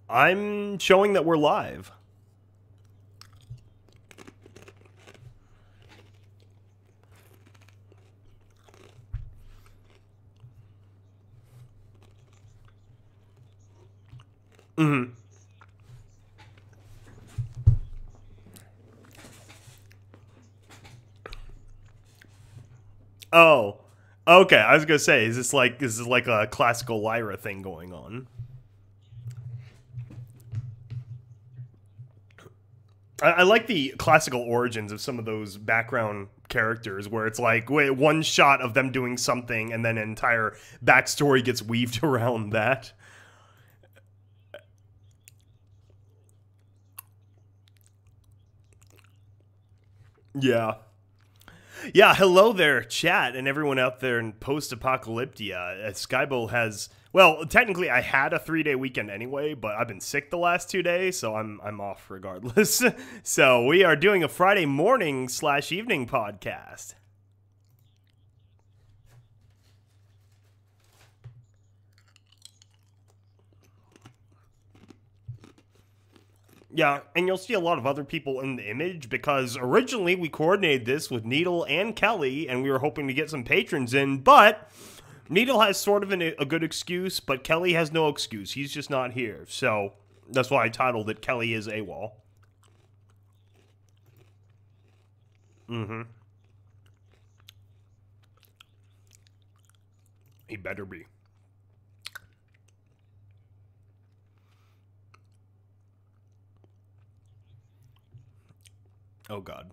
I'm showing that we're live. Mm-hmm. Oh, okay. I was gonna say, is this like a classical lyra thing going on? I like the classical origins of some of those background characters, where it's like, wait, one shot of them doing something, and then an entire backstory gets weaved around that. Yeah. Yeah, hello there, chat, and everyone out there in post-apocalyptia. Skybo has, well, technically I had a 3-day weekend anyway, but I've been sick the last 2 days, so I'm off regardless. So we are doing a Friday morning / evening podcast. Yeah, and you'll see a lot of other people in the image, because originally we coordinated this with Needle and Kelly, and we were hoping to get some patrons in, but Needle has sort of a good excuse, but Kelly has no excuse. He's just not here, so that's why I titled it Kelly is AWOL. Mm-hmm. He better be. Oh, God.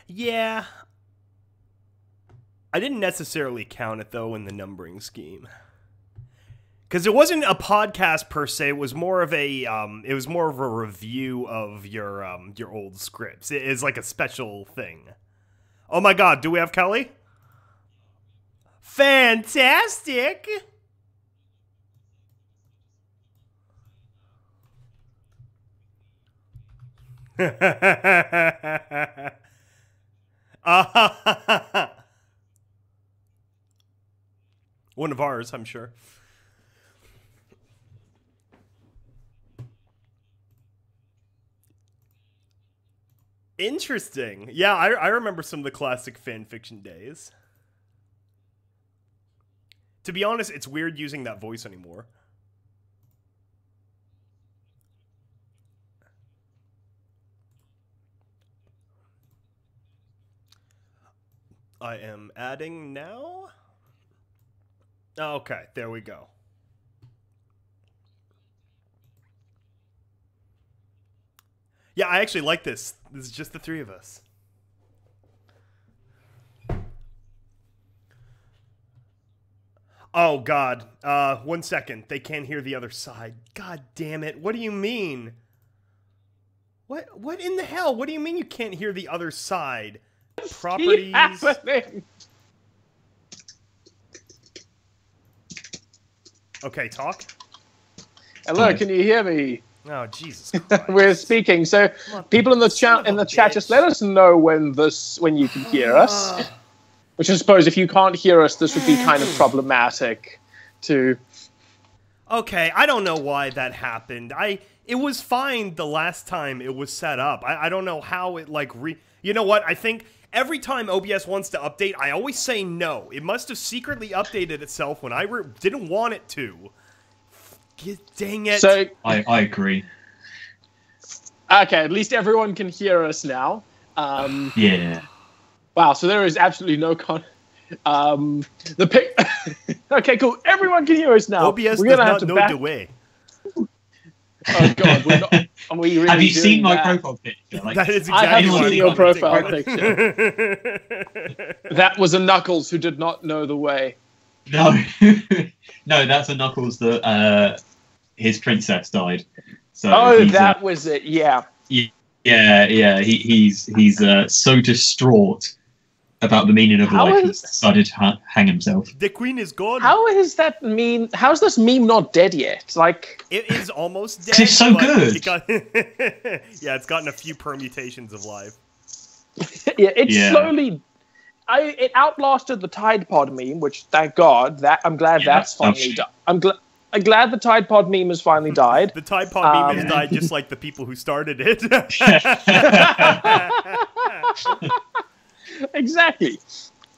Yeah. I didn't necessarily count it, though, in the numbering scheme. Because it wasn't a podcast per se. It was more of a review of your old scripts. It is like a special thing. Oh my God, do we have Kelly? Fantastic! One of ours, I'm sure. Interesting. Yeah, I remember some of the classic fanfiction days. To be honest, it's weird using that voice anymore. I am adding now. Okay, there we go. Yeah, I actually like this. This is just the three of us. Oh, God. 1 second. They can't hear the other side. God damn it. What do you mean? What in the hell? What do you mean you can't hear the other side? Properties. Okay, talk. Hello, can you hear me? Oh, Jesus Christ. We're speaking. So people in the chat just let us know when you can hear us. Which I suppose if you can't hear us, this would be kind of problematic to... Okay, I don't know why that happened. It was fine the last time it was set up. I don't know how it, like, You know what? I think every time OBS wants to update, I always say no. It must have secretly updated itself when I didn't want it to. Dang it. So, I agree. Okay, at least everyone can hear us now. Yeah. Wow, so there is absolutely no Okay, cool. Everyone can hear us now. OBS does not know the way. Oh God, we're not. Are we really have you seen my that? profile picture? Like, that is I exactly have what seen your profile picture. That was a Knuckles who did not know the way. No, no, that's a Knuckles that his princess died. So that was it. Yeah. Yeah. He's so distraught about the meaning of life and decided to hang himself. The queen is gone. How is that meme? How's this meme not dead yet? Like, it is almost dead. It's so good. Yeah, it's gotten a few permutations of life. Yeah, it's slowly. It outlasted the Tide Pod meme, which thank God. I'm glad that's finally done. I'm glad the Tide Pod meme has finally died. The Tide Pod meme has died just like the people who started it. Exactly.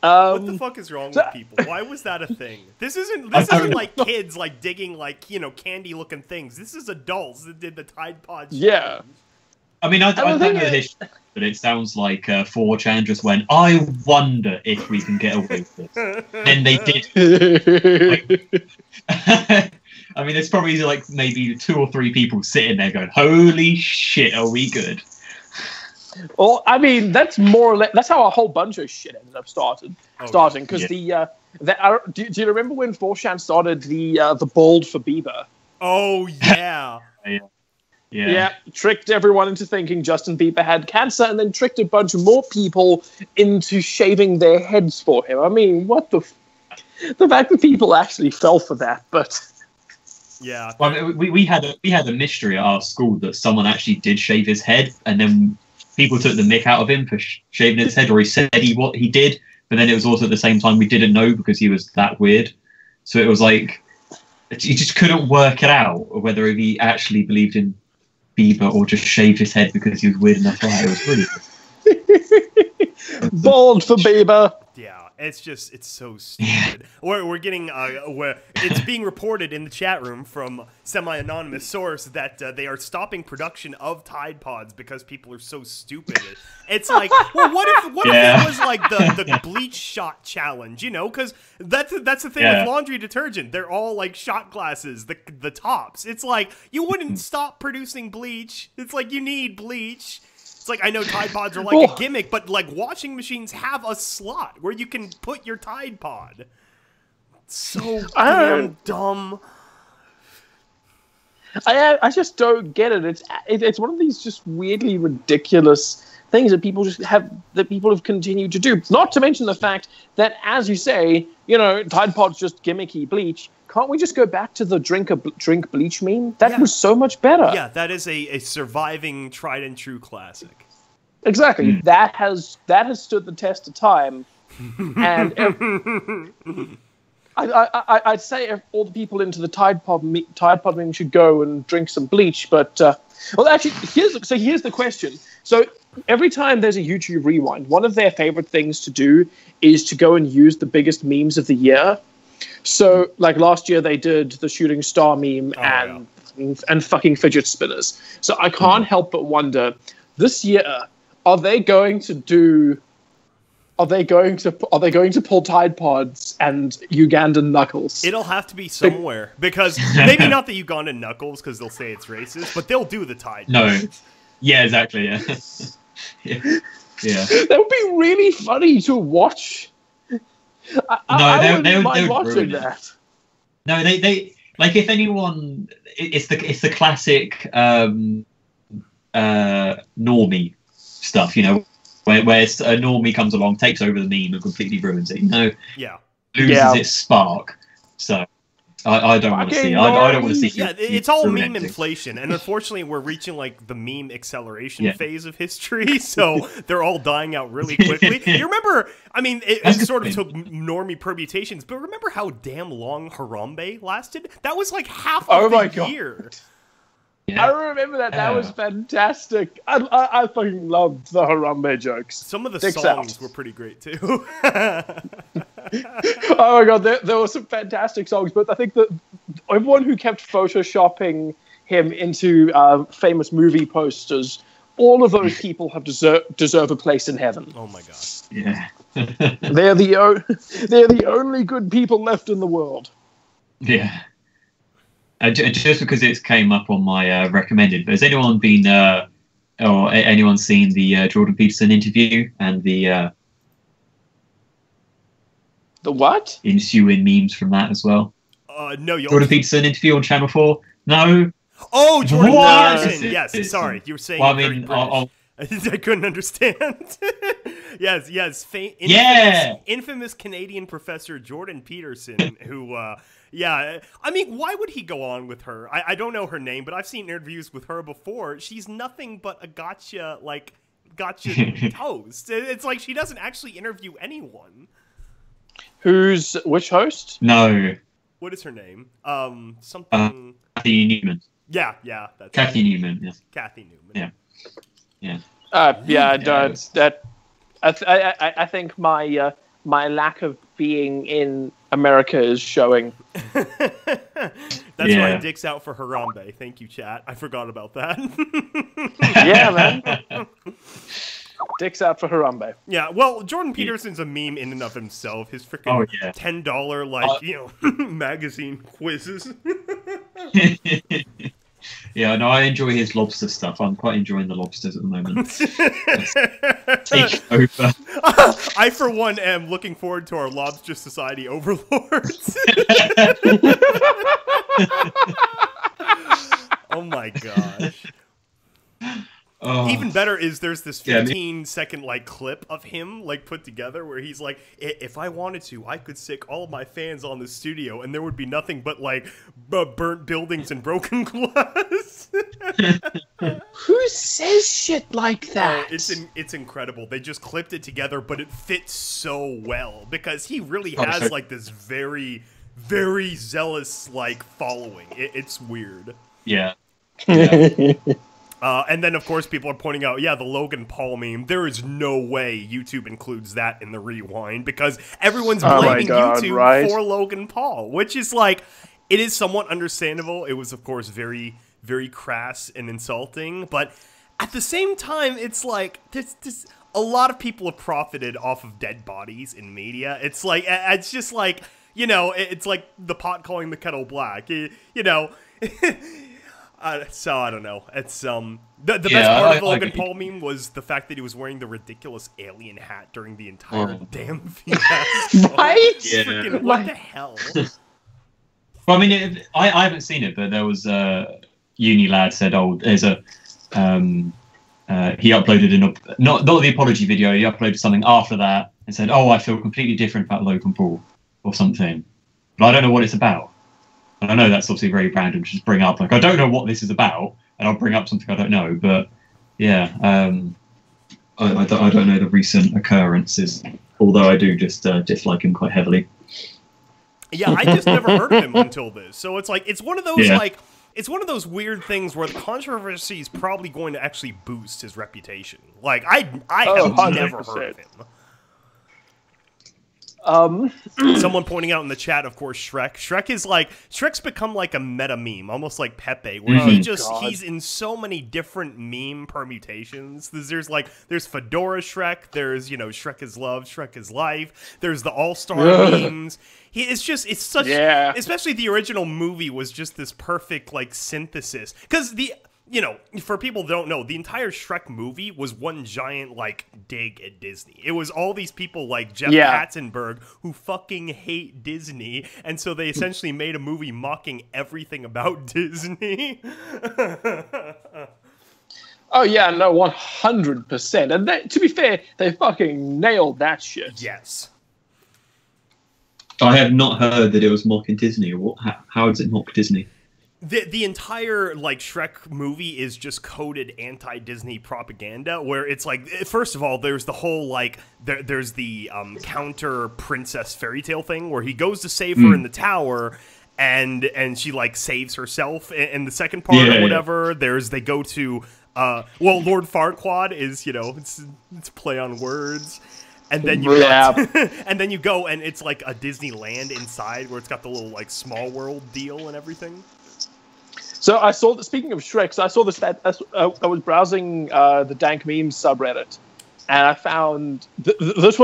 What the fuck is wrong with people? Why was that a thing? This isn't like kids like digging like candy looking things. This is adults that did the Tide Pod. Yeah. I mean, I don't know the history, but it sounds like 4chan just went, I wonder if we can get away with this. And they did. I mean, there's probably like maybe 2 or 3 people sitting there going, holy shit, are we good? Well, I mean, that's more or less, that's how a whole bunch of shit ended up starting. Because do you remember when 4chan started the Bald for Bieber? Oh, yeah. Yeah, tricked everyone into thinking Justin Bieber had cancer, and then tricked a bunch of more people into shaving their heads for him. I mean, what the fact that people actually fell for that, but yeah. Well, we had a mystery at our school that someone actually did shave his head, and then people took the mick out of him for shaving his head, or he said he did, but then it was also at the same time we didn't know because he was that weird. So it was like you just couldn't work it out whether he actually believed in Bieber or just shaved his head because he was weird enough. It was really Bald for Bieber. Yeah, it's so stupid. We're getting where it's being reported in the chat room from semi-anonymous source that they are stopping production of Tide Pods because people are so stupid. It's like, well, what if it was like the bleach shot challenge? Because that's the thing with laundry detergent. They're all like shot glasses, the tops. It's like you wouldn't stop producing bleach. It's like you need bleach. It's like, I know Tide Pods are like a gimmick, but like washing machines have a slot where you can put your Tide Pod. So damn dumb. I just don't get it. It's one of these just weirdly ridiculous things that people have continued to do. Not to mention the fact that, as you say, Tide Pod's just gimmicky bleach. Can't we just go back to the drink bleach meme? That was so much better. Yeah, that is a surviving tried and true classic. Exactly. That has stood the test of time. And I'd say if all the people into the Tide Pod meme should go and drink some bleach. But actually, here's the question. So every time there's a YouTube rewind, one of their favorite things to do is to go and use the biggest memes of the year. So, like last year, they did the shooting star meme and fucking fidget spinners. So I can't help but wonder, this year, are they going to pull Tide Pods and Ugandan Knuckles? It'll have to be somewhere because maybe not the Ugandan Knuckles because they'll say it's racist, but they'll do the Tide Pods. No, yeah, exactly, yeah. That would be really funny to watch. I wouldn't mind watching that. No, they like, if anyone, it's the classic normie stuff, where a normie comes along, takes over the meme and completely ruins it. Loses its spark. So I don't want to see. I don't want to see. Yeah, it's all meme inflation, and unfortunately, we're reaching like the meme acceleration phase of history. So they're all dying out really quickly. You remember? I mean, it sort of took normie permutations, but remember how damn long Harambe lasted? That was like half of the year. Yeah. I remember that. That was fantastic. I fucking loved the Harambe jokes. Some of the songs were pretty great too. Oh my god, there were some fantastic songs, but I think that everyone who kept photoshopping him into famous movie posters, all of those people have deserve a place in heaven. Oh my god. Yeah. They're the only good people left in the world. Yeah. Just because it came up on my recommended, but has anyone been or anyone seen the Jordan Peterson interview and the what? Ensuing memes from that as well? No, Jordan Peterson interview on Channel 4. No. Oh, Jordan Peterson. Yes, sorry, you were saying. Well, I mean, I couldn't understand. yes. Infamous Canadian professor Jordan Peterson, who, I mean, why would he go on with her? I don't know her name, but I've seen interviews with her before. She's nothing but a gotcha host. It's like she doesn't actually interview anyone. Which host? No. What is her name? Something. Kathy Newman. Yeah, that's Kathy Newman. Yes. Kathy Newman. Yeah. I think my lack of being in America is showing. That's why Dick's out for Harambe. Thank you, chat. I forgot about that. Yeah, man. Dick's out for Harambe. Yeah, well, Jordan Peterson's a meme in and of himself. His freaking $10 magazine quizzes. Yeah, no, I enjoy his lobster stuff. I'm quite enjoying the lobsters at the moment. Take over. I, for one, am looking forward to our Lobster Society overlords. Oh my gosh. Even better is there's this 15-second clip of him put together where he's like, if I wanted to, I could sick all of my fans on the studio and there would be nothing but burnt buildings and broken glass. Who says shit like that? It's incredible. They just clipped it together, but it fits so well because he really has this very, very zealous following. It's weird. Yeah. And then, of course, people are pointing out, the Logan Paul meme. There is no way YouTube includes that in the rewind because everyone's blaming YouTube for Logan Paul, which is it is somewhat understandable. It was, of course, very, very crass and insulting. But at the same time, it's this a lot of people have profited off of dead bodies in media. It's it's just it's like the pot calling the kettle black, so I don't know. It's the best part of the Logan Paul meme was the fact that he was wearing the ridiculous alien hat during the entire damn fiasco. Right? Yeah. Freaking, what the hell? Well, I mean, I haven't seen it, but there was a uni lad said, there's a he uploaded not the apology video. He uploaded something after that and said, I feel completely different about Logan Paul or something, but I don't know what it's about. And I know that's obviously very random to just bring up. I don't know what this is about, and I'll bring up something I don't know. But yeah, I don't know the recent occurrences, although I do just dislike him quite heavily. Yeah, I just never heard of him until this. So it's it's one of those it's one of those weird things where the controversy is probably going to actually boost his reputation. I have never heard of him. Someone pointing out in the chat, of course, Shrek. Shrek's become a meta meme, almost like Pepe, where he's in so many different meme permutations. There's Fedora Shrek, there's Shrek is love, Shrek is life, there's the all-star memes. Especially the original movie was just this perfect synthesis. Because for people who don't know, the entire Shrek movie was one giant, dig at Disney. It was all these people like Jeff Katzenberg who fucking hate Disney, and so they essentially made a movie mocking everything about Disney. Oh, yeah, no, 100%. And to be fair, they fucking nailed that shit. Yes. I have not heard that it was mocking Disney. How does it mock Disney? The entire Shrek movie is just coded anti-Disney propaganda, where it's first of all, there's the whole there's the counter princess fairy tale thing where he goes to save her in the tower, and she saves herself in the second part or whatever. They go to Lord Farquaad is it's play on words. And then you and then you go and it's a Disneyland inside where it's got the little small world deal and everything. So I saw, speaking of Shrek, so I saw this. I was browsing the Dank Memes subreddit, and I found this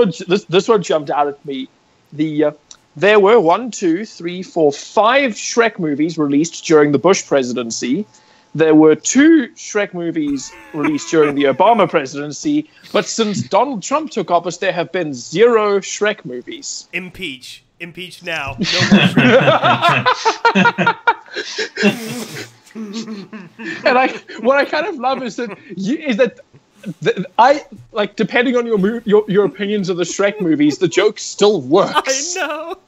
one jumped out at me. There were 5 Shrek movies released during the Bush presidency. There were 2 Shrek movies released during the Obama presidency, but since Donald Trump took office, there have been 0 Shrek movies. Impeach now. No more Shrek. And what I kind of love is that I like, depending on your opinions of the Shrek movies, the joke still works. I know.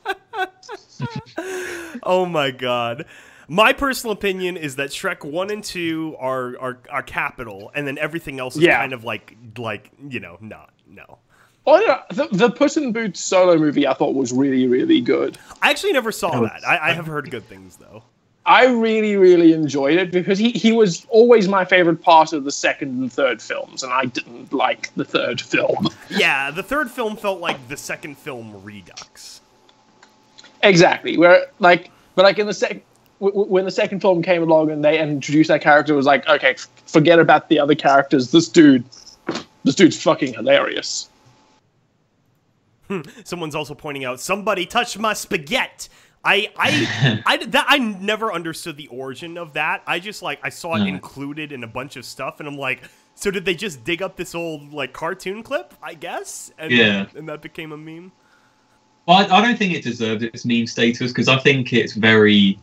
Oh my god. My personal opinion is that Shrek 1 and 2 are capital, and then everything else is kind of like no. Oh, no, the Puss in Boots solo movie I thought was really, really good. I actually never saw that. I have heard good things, though. I really, really enjoyed it because he was always my favorite part of the second and third films, and I didn't like the third film. Yeah, the third film felt like the second film redux. Exactly. But in the second, when the second film came along and they introduced that character, it was like, okay, forget about the other characters. This dude's fucking hilarious. Someone's also pointing out, somebody touched my spaghetti. I never understood the origin of that. I just I saw it included in a bunch of stuff, and I'm like, so did they just dig up this old cartoon clip? I guess, and that became a meme. Well, I don't think it deserves its meme status because I think it's very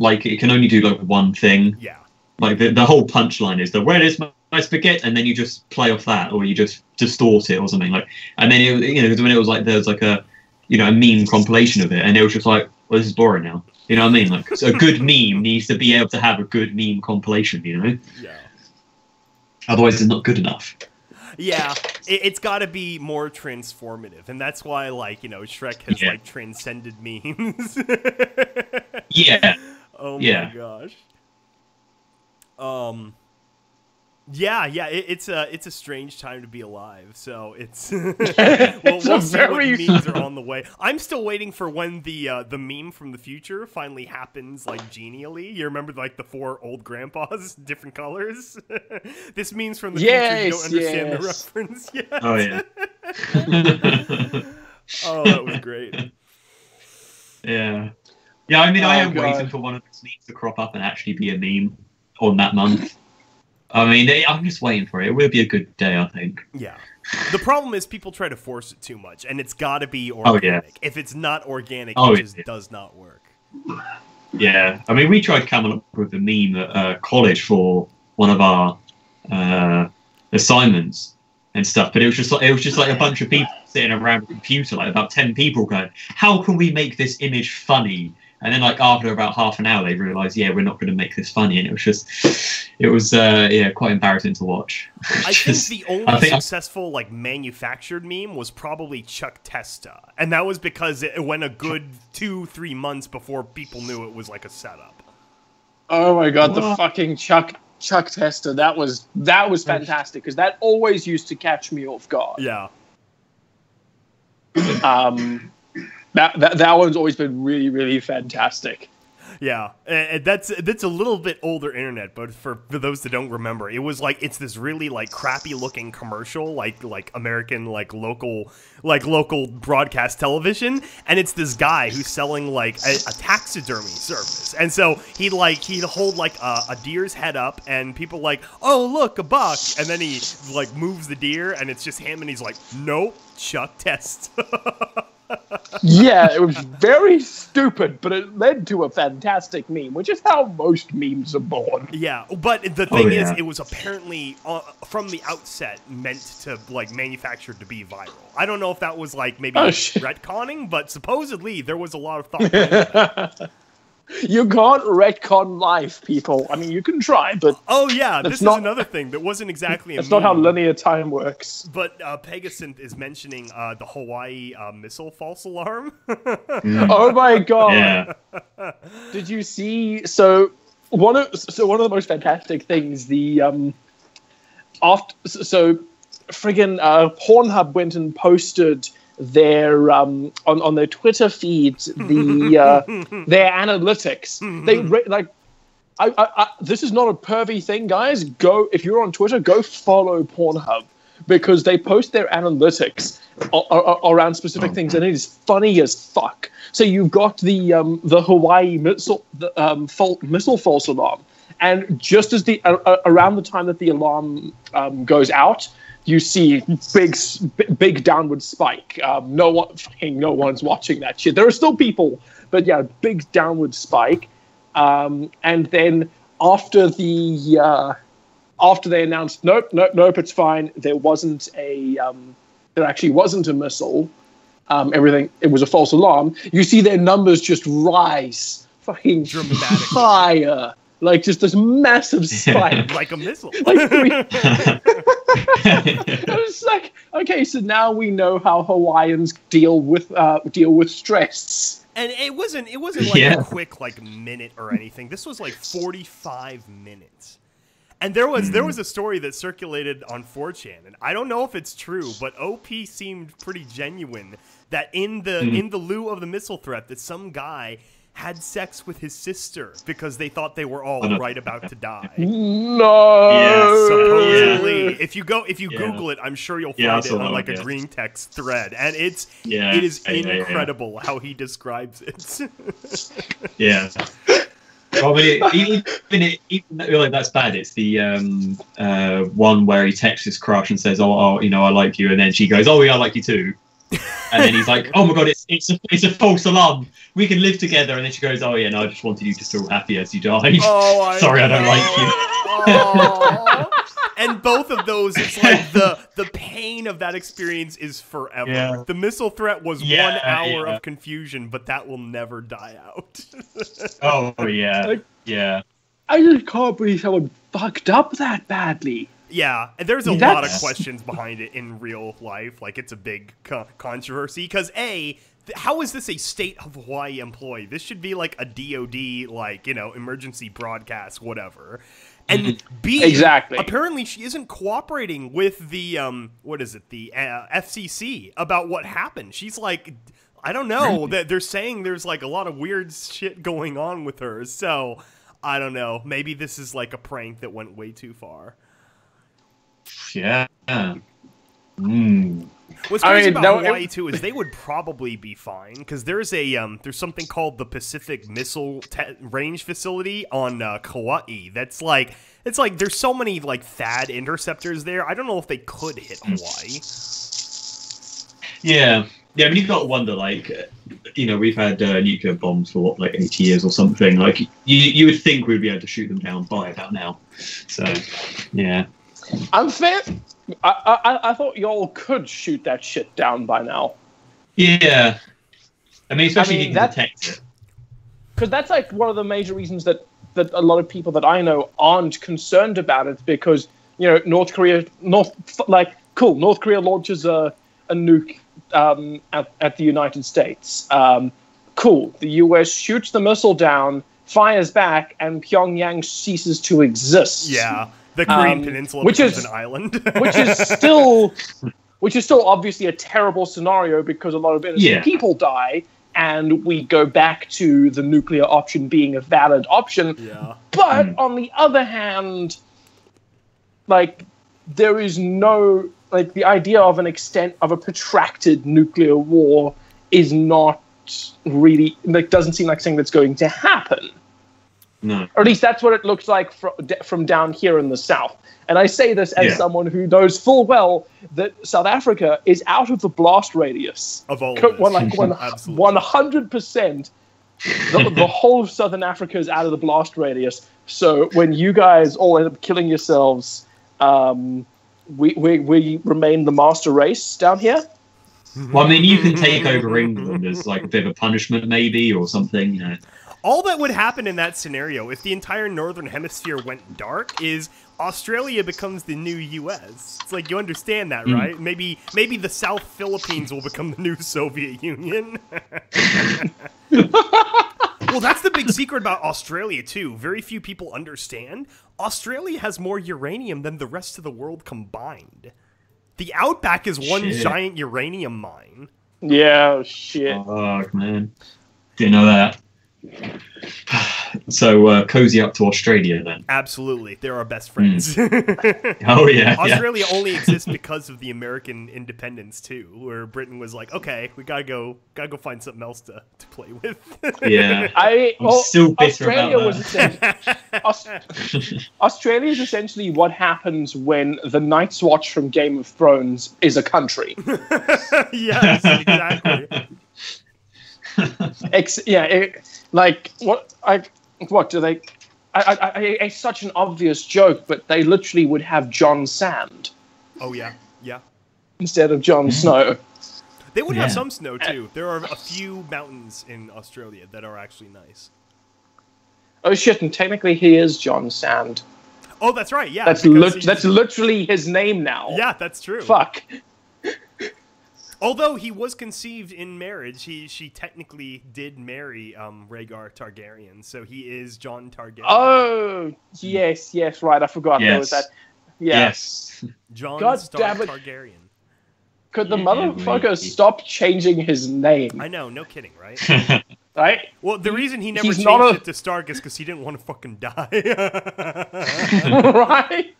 it can only do one thing. Yeah. The whole punchline is where is my spaghetti, and then you just play off that, or you just distort it or something and then when it was there's a meme compilation of it, and it was just well, this is boring now. You know what I mean? So a good meme needs to be able to have a good meme compilation. Yeah. Otherwise, it's not good enough. Yeah, it's got to be more transformative, and that's why Shrek has transcended memes. Yeah. Oh my gosh. It's a strange time to be alive. So it's we'll see what memes are on the way. I'm still waiting for when the meme from the future finally happens genially. You remember the 4 old grandpas, different colors? This meme's from the future. You don't understand the reference yet. Oh yeah. Oh, that was great. Yeah. Yeah, I mean, I am waiting for one of those memes to crop up and actually be a meme on that month. I mean, I'm just waiting for it. It will be a good day, I think. Yeah. The problem is people try to force it too much, and it's got to be organic. Oh, yeah. If it's not organic, it just does not work. Yeah. I mean, we tried coming up with a meme at college for one of our assignments and stuff, but it was just a bunch of people sitting around a computer, about 10 people going, how can we make this image funny? And then after about half an hour, they realised, we're not going to make this funny. And it was quite embarrassing to watch. I think the only successful manufactured meme was probably Chuck Testa. And that was because it went a good 2-3 months before people knew it was a setup. Oh my god, the fucking Chuck Testa. That was fantastic because that always used to catch me off guard. Yeah. That one's always been really, really fantastic. Yeah, that's a little bit older internet, but for those that don't remember, it was it's this really crappy looking commercial, like American local broadcast television, and it's this guy who's selling a taxidermy service, and so he'd hold a deer's head up, and people oh look, a buck, and then he moves the deer, and it's just him, and he's nope, Chuck Test. Yeah, it was very stupid, but it led to a fantastic meme, which is how most memes are born. Yeah, but the thing is, it was apparently from the outset meant to manufactured to be viral. I don't know if that was maybe retconning, but supposedly there was a lot of thought behind that. You can't retcon life, people. I mean, you can try, but this is another thing that wasn't exactly. That's not how linear time works. But Pegasynth is mentioning the Hawaii missile false alarm. Oh my god! Yeah. Did you see? So one of the most fantastic things Pornhub went and posted their on their Twitter feeds their analytics. They this is not a pervy thing, guys. If you're on Twitter, go follow Pornhub because they post their analytics around specific things, and it is funny as fuck. So you've got the Hawaii missile false alarm, and just as around the time that the alarm goes out, you see big downward spike. No one's watching that shit. There are still people, but yeah, big downward spike. And then after the after they announced, nope, it's fine. There actually wasn't a missile. It was a false alarm. You see their numbers just rise, fucking Dramatically. higher, like just this massive spike, Like a missile. like I was like, okay, so now we know how Hawaiians deal with stress. And it wasn't like a quick minute or anything. This was like 45 minutes. And there was a story that circulated on 4chan, and I don't know if it's true, but OP seemed pretty genuine that in the lieu of the missile threat, that some guy had sex with his sister because they thought they were all right about to die. No. Yeah, supposedly, if you Google it, I'm sure you'll find it on a green text thread, and it is incredible how he describes it. Yeah. Well, even though that's bad, it's the one where he texts his crush and says, "Oh, I like you," and then she goes, "Oh, yeah, I like you too." And then he's like, "Oh my god, it's a false alarm. We can live together." And then she goes, "Oh yeah, no, I just wanted you to feel happy as you died. Oh, Sorry, I don't like you." Oh. And both of those, it's like the pain of that experience is forever. Yeah. The missile threat was 1 hour of confusion, but that will never die out. Oh yeah, yeah. I just can't believe someone fucked up that badly. Yeah, and there's a lot of questions behind it in real life. Like, it's a big controversy because how is this a state of Hawaii employee? This should be like a DOD, emergency broadcast, whatever. And B, exactly. Apparently she isn't cooperating with the the FCC about what happened. She's like, I don't know. That they're saying there's like a lot of weird shit going on with her. So I don't know. Maybe this is like a prank that went way too far. Yeah. What's crazy about Hawaii too is they would probably be fine because there's something called the Pacific Missile Range Facility on Kauai. That's like there's so many THAAD interceptors there. I don't know if they could hit Hawaii. Yeah. I mean, you've got to wonder. We've had nuclear bombs for 80 years or something. Like you would think we'd be able to shoot them down by about now. So yeah. I'm fair. I thought y'all could shoot that shit down by now. Yeah. I mean, especially if you can detect it. Because that's one of the major reasons that a lot of people that I know aren't concerned about it, because, North Korea launches a nuke at the United States. Cool. The US shoots the missile down, fires back, and Pyongyang ceases to exist. Yeah. The Korean Peninsula becomes an island. which is still obviously a terrible scenario because a lot of innocent people die, and we go back to the nuclear option being a valid option. Yeah. But on the other hand, there is no the idea of a protracted nuclear war is not really doesn't seem like something that's going to happen. No. Or at least that's what it looks like from down here in the south. And I say this as someone who knows full well that South Africa is out of the blast radius of all of this. 100%. The whole of Southern Africa is out of the blast radius. So when you guys all end up killing yourselves, we remain the master race down here. Well, I mean, you can take over England as a bit of a punishment, maybe, or something. All that would happen in that scenario, if the entire northern hemisphere went dark, is Australia becomes the new U.S. It's you understand that, right? Maybe the South Philippines will become the new Soviet Union. Well, that's the big secret about Australia, too. Very few people understand. Australia has more uranium than the rest of the world combined. The Outback is one giant uranium mine. Yeah, shit. Oh, man. Didn't know that. So cozy up to Australia then. Absolutely, they're our best friends. Oh yeah. Australia only exists because of the American independence too, where Britain was like, okay, we gotta go find something else to play with. Yeah, I'm still bitter about that. Australia is essentially what happens when the Night's Watch from Game of Thrones is a country. Yes, exactly. What do they it's such an obvious joke, but they literally would have Jon Sand. Oh yeah, yeah. Instead of Jon Snow. They would have some snow too. There are a few mountains in Australia that are actually nice. Oh shit! And technically, he is Jon Sand. Oh, that's right. Yeah, that's literally his name now. Yeah, that's true. Fuck. Although he was conceived in marriage, she technically did marry Rhaegar Targaryen, so he is Jon Targaryen. Oh, yes, right. I forgot there was that. Yeah. Yes. Jon Targaryen. Could the motherfucker stop changing his name? I know, no kidding, right? Right? Well, the reason he never changed it to Stark is because he didn't want to fucking die. Right?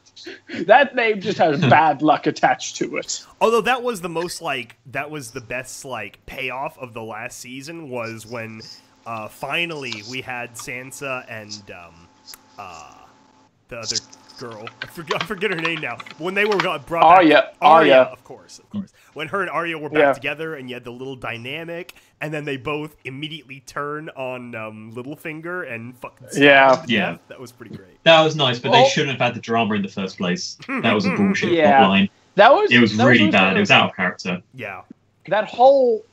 That name just has bad luck attached to it. Although that was the best payoff of the last season was when finally we had Sansa and the other girl. I forget her name now. When they were brought back, Arya, of course. When her and Arya were back together, and you had the little dynamic, and then they both immediately turn on Littlefinger and fucking yeah. That was pretty great. That was nice, but they shouldn't have had the drama in the first place. That was a bullshit plotline. It was really bad. It was out of character. Yeah. That whole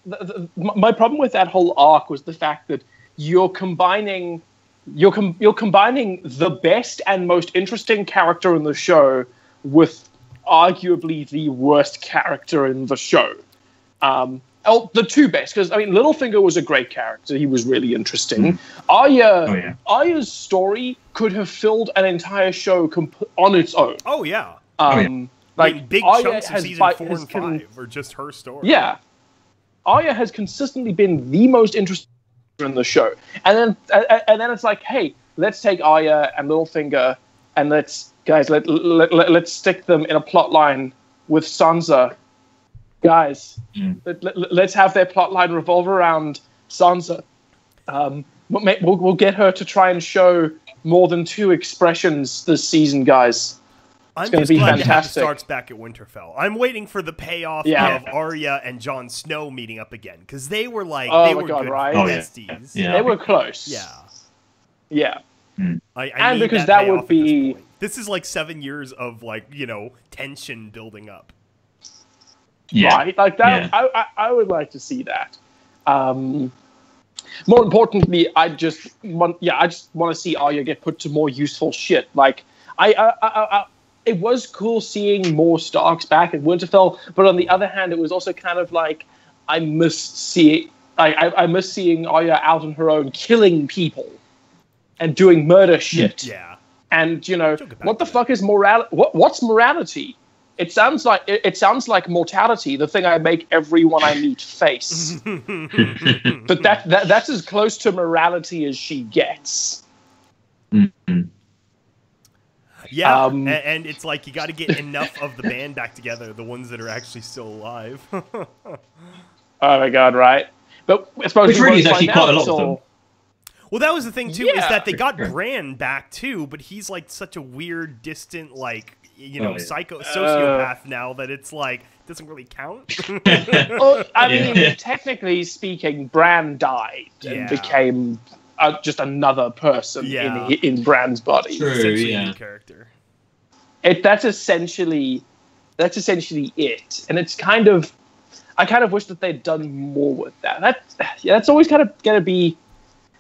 my problem with that whole arc was the fact that you're combining the best and most interesting character in the show with arguably the worst character in the show. The two best, because I mean, Littlefinger was a great character. He was really interesting. Arya's story could have filled an entire show on its own. Oh yeah. Like big Arya chunks of season 4 and 5 are just her story. Yeah. Arya has consistently been the most interesting in the show, and then it's like, hey, let's take Arya and Littlefinger and let's stick them in a plot line with Sansa. Guys, let's have their plot line revolve around Sansa. We'll get her to try and show more than 2 expressions this season, guys. I'm just glad to have the Starks back at Winterfell. I'm waiting for the payoff of Arya and Jon Snow meeting up again, because they were good besties. Yeah. They were close. Yeah. I need because that would be. This is 7 years of tension building up. Yeah. Right, like that. Yeah. I would like to see that. More importantly, I just want to see Arya get put to more useful shit. Like it was cool seeing more Starks back at Winterfell, but on the other hand, it was also kind of like I miss seeing Arya out on her own, killing people and doing murder shit. Yeah. And what the fuck is morality? What's morality? It sounds like mortality, the thing I make everyone I meet face. But that's as close to morality as she gets. Mm-hmm. Yeah, and it's like you got to get enough of the band back together, the ones that are actually still alive. Oh my god, right? But I suppose which really is actually quite a lot of them. Well, that was the thing too, is that they got Bran back too, but he's such a weird, distant, sociopath now that it's doesn't really count. Well, I mean, technically speaking, Bran died and became just another person in Bran's body. True, essentially a new character. That's essentially it, and it's kind of. I kind of wish that they'd done more with that. That's always kind of going to be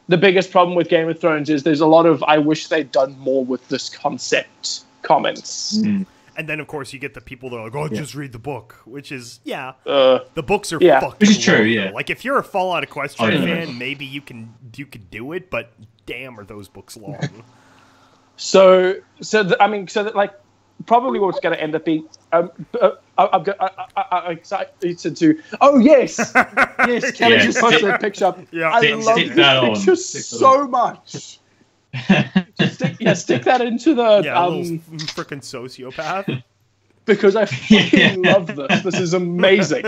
the biggest problem with Game of Thrones. Is there's a lot of I wish they'd done more with this concept comments. Mm. And then, of course, you get the people that are like, "Oh, just read the book," which is the books are fucking which is true. long, Yeah, like if you're a Fallout Equestria fan, maybe you can do it, but damn, are those books long? Probably what's going to end up being. I'm excited to. Oh yes, Kelly just posted that picture up. Yeah, I love this picture so much. Stick that into the freaking sociopath. Because I fucking love this. This is amazing.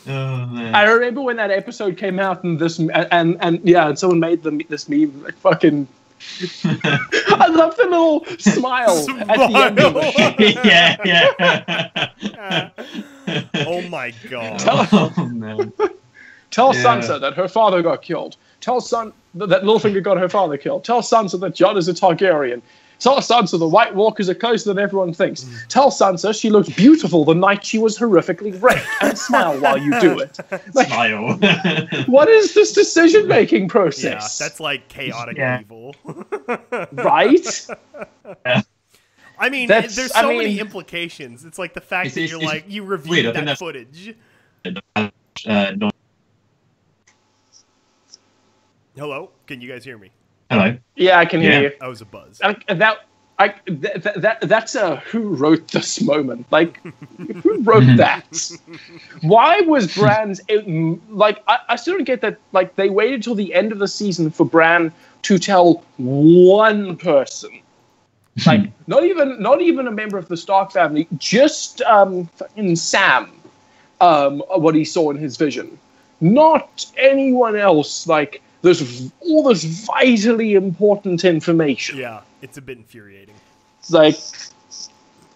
Oh, man. I remember when that episode came out and someone made this meme fucking. I love the little smile at the end of it. Yeah. Oh my god. Oh man. Tell Sansa that her father got killed. Tell that Littlefinger got her father killed. Tell Sansa that Jon is a Targaryen. Tell Sansa the White Walkers are closer than everyone thinks. Tell Sansa she looked beautiful the night she was horrifically raped. And smile while you do it. Like, Smile. what is this decision-making process? Yeah, that's like chaotic evil. Right? Yeah. I mean, there's so many implications. It's like the fact that you're like, you reviewed that footage. Hello? Can you guys hear me? Hello. Yeah, I can hear you. That was a buzz. That's a who wrote this moment? Like, who wrote that? Why was Bran's like? I still don't get that. Like, they waited till the end of the season for Bran to tell one person, like not even a member of the Stark family, just fucking Sam, what he saw in his vision, not anyone else. Like, there's all this vitally important information. Yeah, it's a bit infuriating. It's like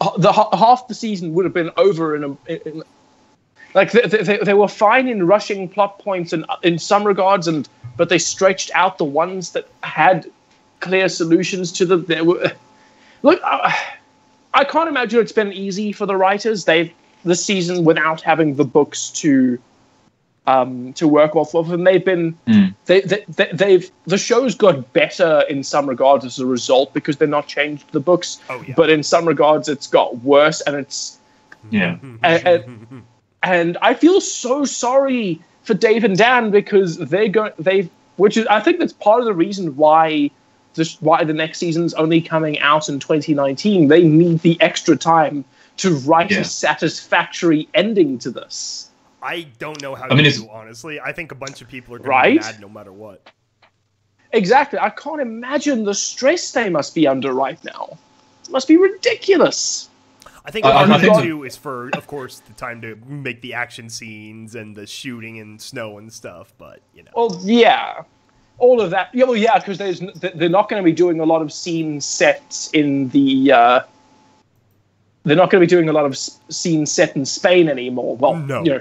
half the season would have been over like they were fine in rushing plot points and in some regards, but they stretched out the ones that had clear solutions to them. Look, I can't imagine it's been easy for the writers. This season without having the books to work off of, and they've been the show's got better in some regards as a result because they're not changed the books. Oh, yeah. But in some regards, it's got worse, and it's and I feel so sorry for Dave and Dan because which is I think that's part of the reason why the next season's only coming out in 2019. They need the extra time to write a satisfactory ending to this. I don't know how to do, honestly. I think a bunch of people are going to be mad no matter what. Exactly. I can't imagine the stress they must be under right now. It must be ridiculous. I think part of it, too, is for, of course, the time to make the action scenes and the shooting in snow and stuff, but, you know. Well, yeah. All of that. Yeah, well, yeah, because they're not going to be doing a lot of scene sets in the... They're not going to be doing a lot of scenes set in Spain anymore. Well, no. You know,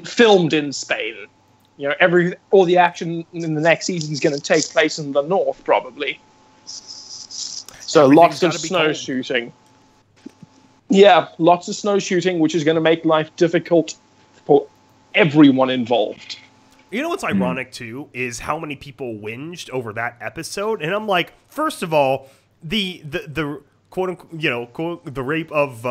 filmed in Spain. You know, all the action in the next season is going to take place in the north, probably. So lots of snow shooting. Yeah, lots of snow shooting, which is going to make life difficult for everyone involved. You know what's ironic too is how many people whinged over that episode, and I'm like, first of all, the quote unquote, you know, quote, the rape of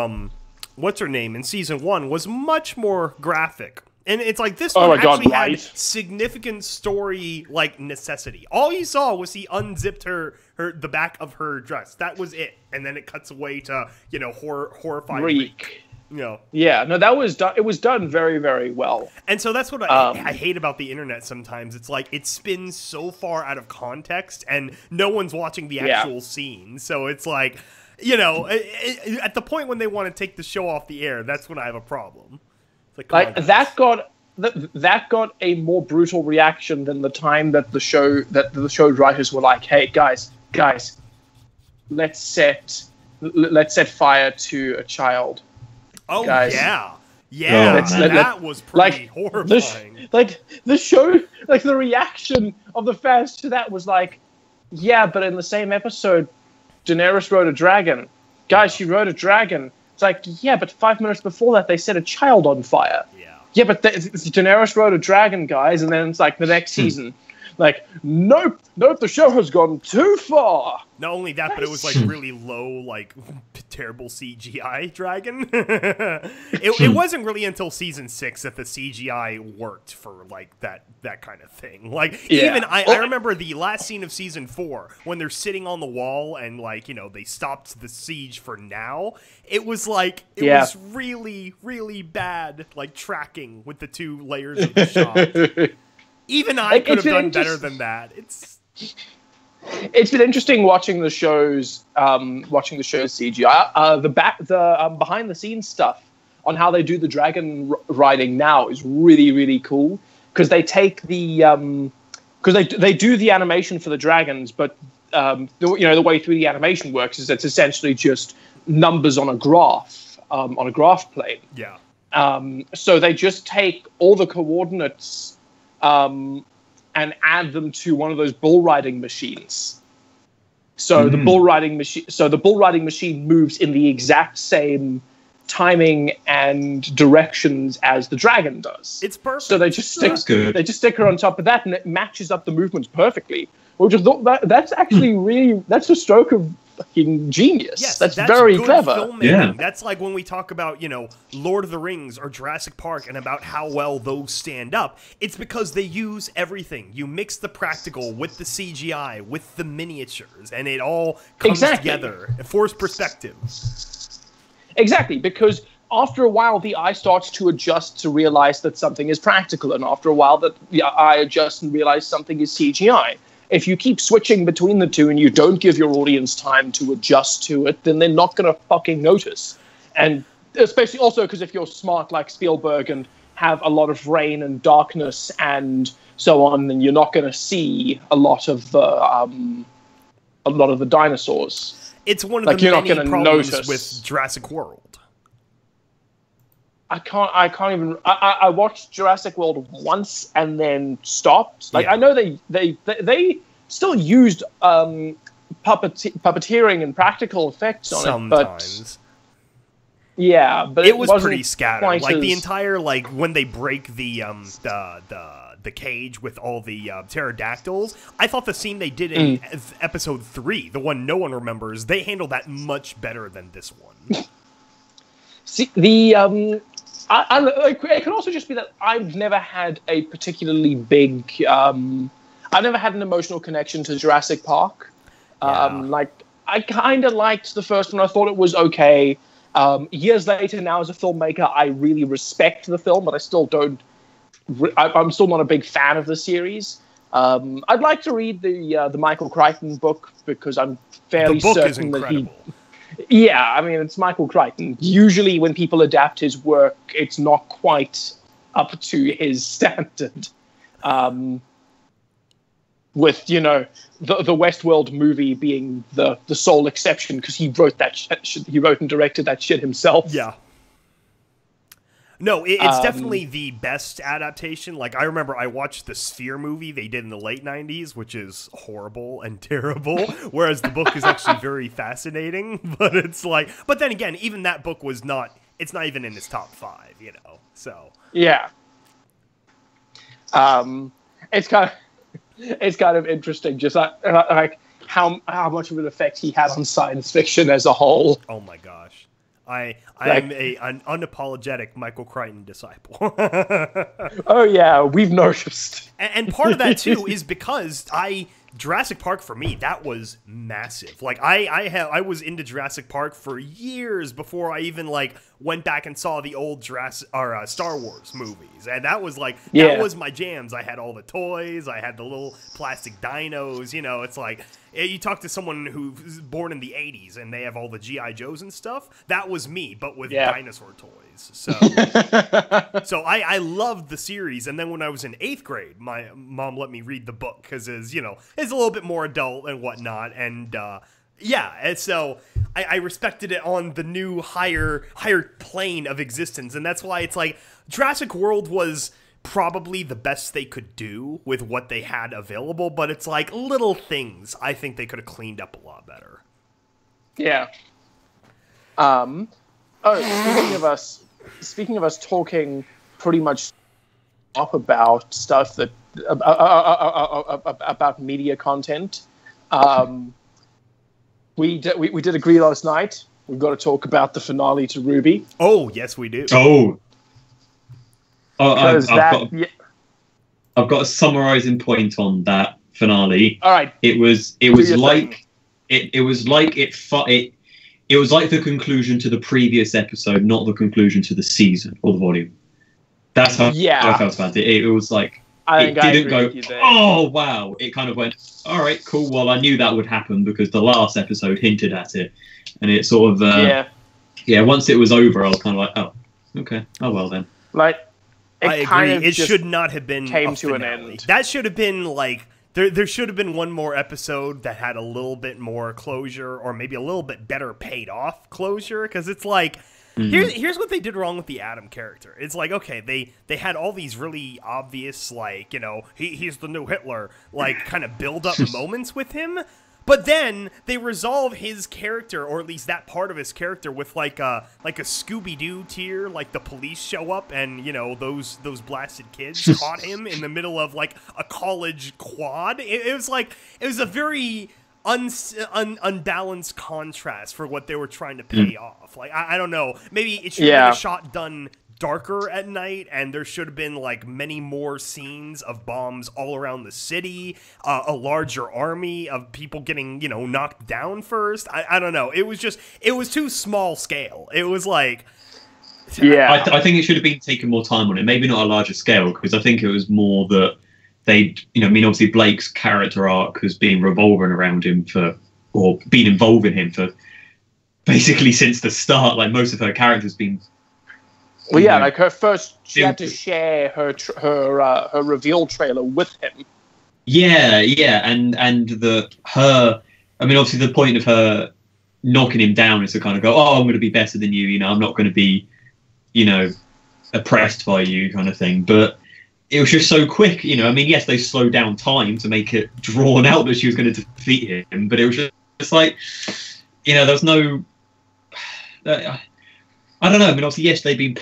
what's her name in season 1 was much more graphic. And it's like this one actually had significant story like necessity. All you saw was he unzipped the back of her dress. That was it. And then it cuts away to, you know, horrified reek. You know. Yeah, no, that was done. It was done very, very well. And so that's what I hate about the internet sometimes. It's like it spins so far out of context and no one's watching the actual scene. So it's like, you know, at the point when they want to take the show off the air, that's when I have a problem. Like that got a more brutal reaction than the time that the show writers were like, "Hey guys, let's set fire to a child." Oh guys. Yeah, that was pretty horrifying. The show, like the reaction of the fans to that was like, "Yeah, but in the same episode, Daenerys rode a dragon. Guys, she rode a dragon." It's like, yeah, but 5 minutes before that, they set a child on fire. Yeah, but Daenerys rode a dragon, guys, and then it's like the next season. Like, nope, the show has gone too far. Not only that, but it was like really low, like terrible CGI dragon. It wasn't really until season 6 that the CGI worked for like that kind of thing. Like even I remember the last scene of season 4 when they're sitting on the wall and like, you know, they stopped the siege for now. It was like it was really, really bad, like tracking with the 2 layers of the shot. Even I could have done better than that. It's been interesting watching the show's CGI. The behind the scenes stuff on how they do the dragon riding now is really, really cool because they take the because they do the animation for the dragons, but the way 3D animation works is it's essentially just numbers on a graph plane. Yeah. So they just take all the coordinates and add them to one of those bull riding machines. So the bull riding machine moves in the exact same timing and directions as the dragon does. It's perfect. So they just stick her on top of that, and it matches up the movements perfectly. Which I thought that's actually that's a stroke of fucking genius. Yes, that's very good clever. Filmmaking. Yeah. That's like when we talk about, Lord of the Rings or Jurassic Park and about how well those stand up. It's because they use everything. You mix the practical with the CGI, with the miniatures, and it all comes together. It forced perspective. Exactly, because after a while, the eye starts to adjust to realize that something is practical, and after a while, the eye adjusts and realize something is CGI. If you keep switching between the two and you don't give your audience time to adjust to it, then they're not going to fucking notice. And especially also because if you're smart like Spielberg and have a lot of rain and darkness and so on, then you're not going to see a lot of the dinosaurs. It's one of the many problems with Jurassic World. I can't even. I watched Jurassic World once and then stopped. I know they still used puppeteering and practical effects on sometimes. But it was pretty scattered. Like the entire when they break the cage with all the pterodactyls. I thought the scene they did in episode 3, the one no one remembers, they handled that much better than this one. See the. It could also just be that I've never had a particularly big. I've never had an emotional connection to Jurassic Park. I kind of liked the first one. I thought it was okay. Years later, now as a filmmaker, I really respect the film, but I still don't. I'm still not a big fan of the series. I'd like to read the Michael Crichton book because I'm fairly certain that he. Yeah, I mean, it's Michael Crichton. Usually when people adapt his work, it's not quite up to his standard. With, the Westworld movie being the sole exception because he wrote he wrote and directed that shit himself. Yeah. No, it's definitely the best adaptation. Like, I remember I watched the Sphere movie they did in the late 90s, which is horrible and terrible, whereas the book is actually very fascinating. But it's but then again, even that book it's not even in his top 5, so. Yeah. It's kind of interesting, just like how much of an effect he had on science fiction as a whole. Oh my gosh. I am an unapologetic Michael Crichton disciple. Oh yeah, we've noticed. And part of that too is because Jurassic Park for me, that was massive. Like I was into Jurassic Park for years before I even went back and saw the old Star Wars movies, and that was that was my jams. I had all the toys, I had the little plastic dinos. It's you talk to someone who's born in the 80s and they have all the G.I. Joes and stuff. That was me, but with dinosaur toys. So, so I loved the series. And then when I was in 8th grade, my mom let me read the book because it's a little bit more adult and whatnot. And and so I respected it on the new higher plane of existence. And that's why it's Jurassic World was probably the best they could do with what they had available, but it's little things I think they could have cleaned up a lot better. Yeah. Speaking of us talking pretty much up about stuff that about media content, we did agree last night. We've got to talk about the finale to RWBY. Oh yes, we do. I've got a summarizing point on that finale. All right. It was like the conclusion to the previous episode, not the conclusion to the season or the volume. That's how I felt about it. It was it didn't go, oh wow. It kind of went, all right, cool. Well, I knew that would happen because the last episode hinted at it, and it sort of once it was over, I was kind of like, oh, okay, oh well then. I agree. It should not have been came to an end. That should have been there should have been one more episode that had a little bit more closure, or maybe a little bit better paid off closure. Because it's Here's what they did wrong with the Adam character. It's like, okay, they had all these really obvious, like, you know, he's the new Hitler, like, kind of build up moments with him. But then they resolve his character, or at least that part of his character, with like a Scooby-Doo tier. Like the police show up, and you know those blasted kids caught him in the middle of like a college quad. It was a very unbalanced contrast for what they were trying to pay off. Like I don't know, maybe it should have been a shot done darker at night, and there should have been like many more scenes of bombs all around the city, a larger army of people getting, you know, knocked down first. I don't know, it was too small scale. It was like, I think it should have been taken more time on it, maybe not a larger scale, because I think it was more that they, you know, I mean, obviously Blake's character arc has been revolving around him or been involving him for basically since the start. Like most of her character's been. Well, yeah, like she had to share her reveal trailer with him. Yeah, and I mean, obviously the point of her knocking him down is to kind of go, oh, I'm going to be better than you, you know, I'm not going to be, you know, oppressed by you kind of thing. But it was just so quick, you know, I mean, yes, they slowed down time to make it drawn out that she was going to defeat him, but it was just like, you know, there was no... I don't know. I mean, obviously, yes, they've been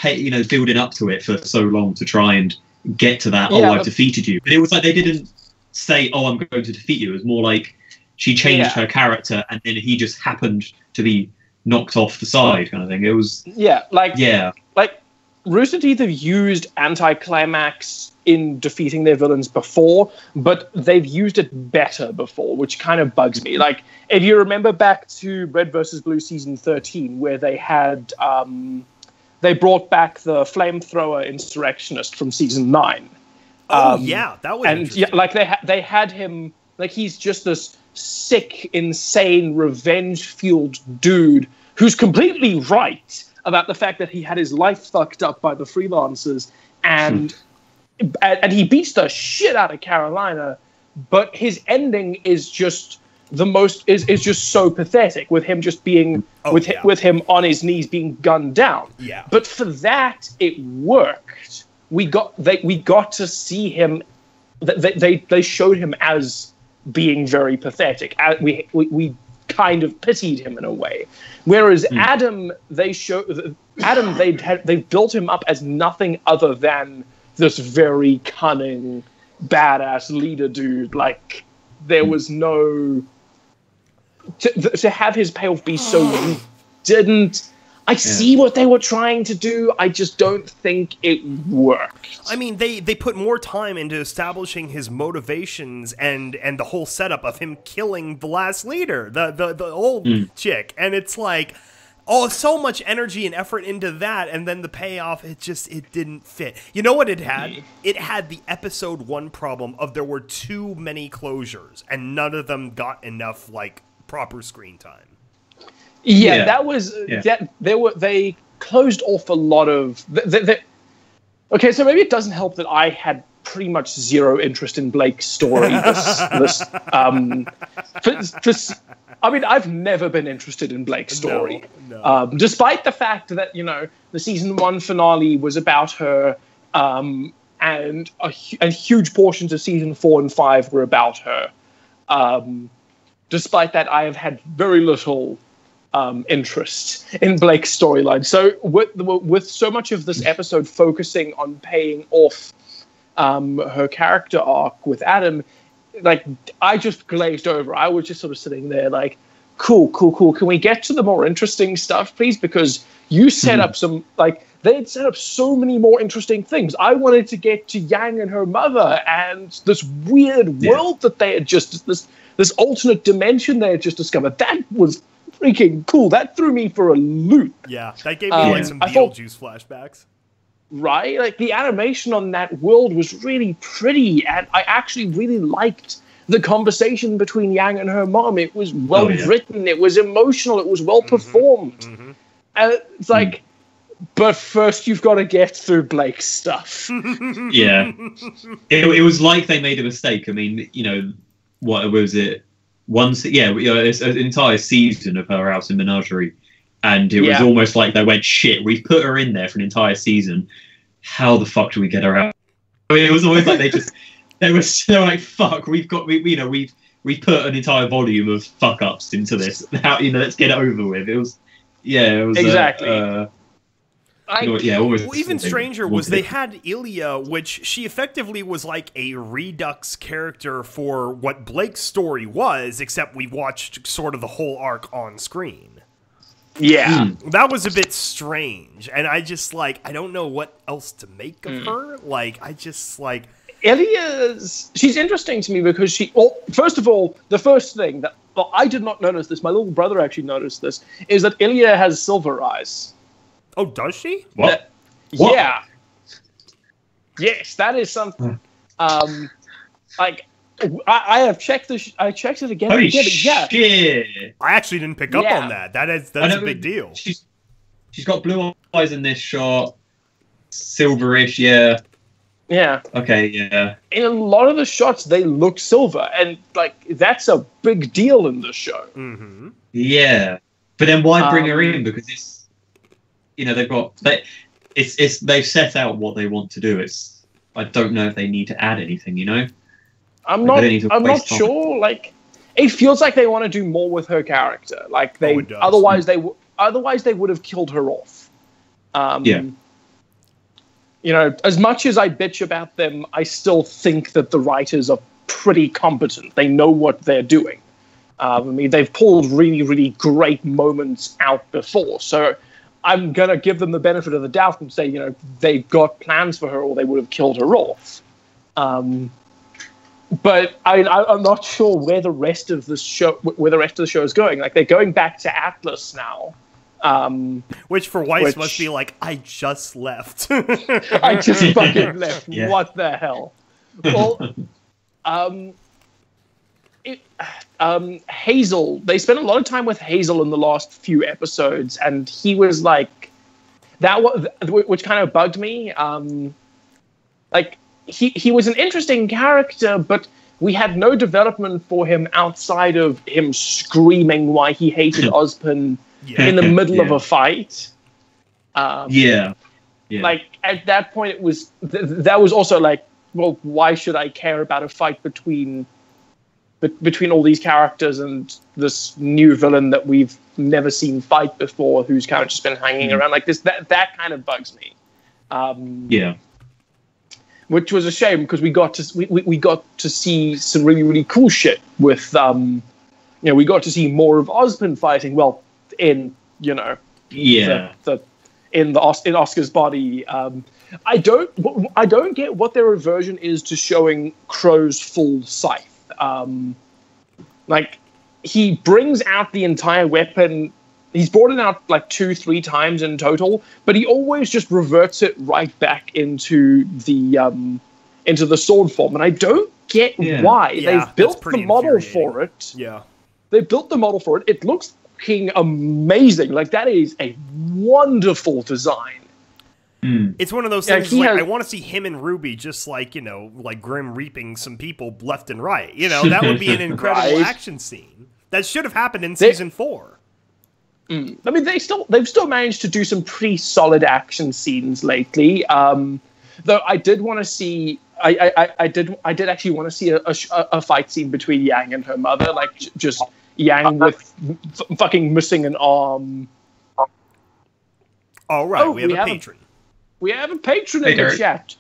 building up to it for so long to try and get to that. I've defeated you. But it was like they didn't say, "Oh, I'm going to defeat you." It was more like she changed her character, and then he just happened to be knocked off the side, kind of thing. It was like Rooster Teeth have used anticlimax in defeating their villains before, but they've used it better before, which kind of bugs me. Like, if you remember back to Red vs. Blue season 13, where they had they brought back the flamethrower insurrectionist from season 9. That was interesting. Yeah, like they had him, like he's just this sick, insane, revenge-fueled dude who's completely right about the fact that he had his life fucked up by the freelancers, and he beats the shit out of Carolina, but his ending is just the most is just so pathetic, with him just being with him on his knees being gunned down. Yeah. But for that, it worked. We got to see him. They showed him as being very pathetic. We kind of pitied him in a way. Whereas Adam, they built him up as nothing other than this very cunning, badass leader dude. Like, there was no... To have his payoff be so... I see what they were trying to do. I just don't think it worked. I mean, they put more time into establishing his motivations and the whole setup of him killing the last leader, the old chick. And it's like... Oh, so much energy and effort into that, and then the payoff, it didn't fit. You know what it had? It had the episode 1 problem of there were too many closures, and none of them got enough, like, proper screen time. Yeah. That was... that they closed off a lot of... Okay, so maybe it doesn't help that I had pretty much zero interest in Blake's story. I mean, I've never been interested in Blake's story. No. Despite the fact that, you know, the season 1 finale was about her, and huge portions of season 4 and 5 were about her. Despite that, I have had very little interest in Blake's storyline. So with so much of this episode focusing on paying off her character arc with Adam, like, I just glazed over. I was just sort of sitting there like, cool. Can we get to the more interesting stuff, please? Because you set up some, like, they had set up so many more interesting things. I wanted to get to Yang and her mother and this weird world that they had just, this alternate dimension they had just discovered. That was freaking cool. That threw me for a loop. Yeah, that gave me like some Beetlejuice flashbacks. Right? Like, the animation on that world was really pretty, and I actually really liked the conversation between Yang and her mom. It was well written, it was emotional, it was well performed. And it's like, but first you've got to get through Blake's stuff. Yeah. It was like they made a mistake. I mean, you know, what was it? It's an entire season of her house in Menagerie And it was almost like they went, shit, we've put her in there for an entire season. How the fuck do we get her out? I mean, it was always like they were like, fuck, we've put an entire volume of fuck ups into this. How, let's get it over with. It was exactly. Well, even stranger was they had Ilya, which she effectively was like a redux character for what Blake's story was, except we watched sort of the whole arc on screen. Yeah. That was a bit strange, and I just, I don't know what else to make of her. Ilya's... She's interesting to me because first of all, the first thing that... Well, I did not notice this. My little brother actually noticed this, is that Ilya has silver eyes. Oh, does she? What? Yeah. Yes, that is something... I have checked I checked it again. Holy yeah. shit! I actually didn't pick up on that. That's a big deal. She's got blue eyes in this shot, silverish. Yeah. Yeah. Okay. Yeah. In a lot of the shots, they look silver, and that's a big deal in the show. Mm-hmm. Yeah, but then why bring her in? Because it's they've set out what they want to do. I don't know if they need to add anything. I'm not sure. It feels like they want to do more with her character. Otherwise they would have killed her off. As much as I bitch about them, I still think that the writers are pretty competent. They know what they're doing. They've pulled really, really great moments out before. So I'm gonna give them the benefit of the doubt and say, they've got plans for her, or they would have killed her off. But I'm not sure where the rest of the show is going. They're going back to Atlas now, which for Weiss must be like, I just left. I just fucking left. Yeah. What the hell? Well, Hazel. They spent a lot of time with Hazel in the last few episodes, and he was like that. Which kind of bugged me. He was an interesting character, but we had no development for him outside of him screaming why he hated Ozpin in the middle of a fight. At that point, it was that was also well, why should I care about a fight between all these characters and this new villain that we've never seen fight before, who's kind of just been hanging around like this? That kind of bugs me. Which was a shame because we got to see some really, really cool shit with we got to see more of Ozpin fighting. Well, in Oscar's body. I don't get what their aversion is to showing Crow's full scythe. He brings out the entire weapon. He's brought it out 2-3 times in total, but he always just reverts it right back into the sword form, and I don't get why. They've built the model for it. Yeah, they built the model for it. It looks fucking amazing. That is a wonderful design. It's one of those things. I want to see him and Ruby just Grim reaping some people left and right. That would be an incredible action scene. That should have happened in season 4. I mean, they've still managed to do some pretty solid action scenes lately. Though I did want to see, I did actually want to see a fight scene between Yang and her mother, just Yang with fucking missing an arm. All right, we have a patron. We have a patron in the chat.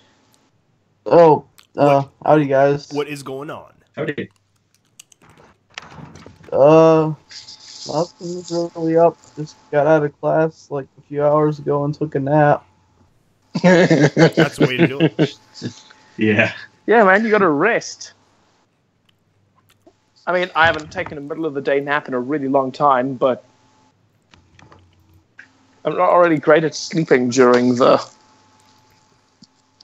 Oh, howdy guys. What is going on? Howdy. Nothing's really up. Just got out of class a few hours ago and took a nap. That's the way to do it. Yeah. Yeah, man, you got to rest. I mean, I haven't taken a middle of the day nap in a really long time, but I'm not already great at sleeping during the...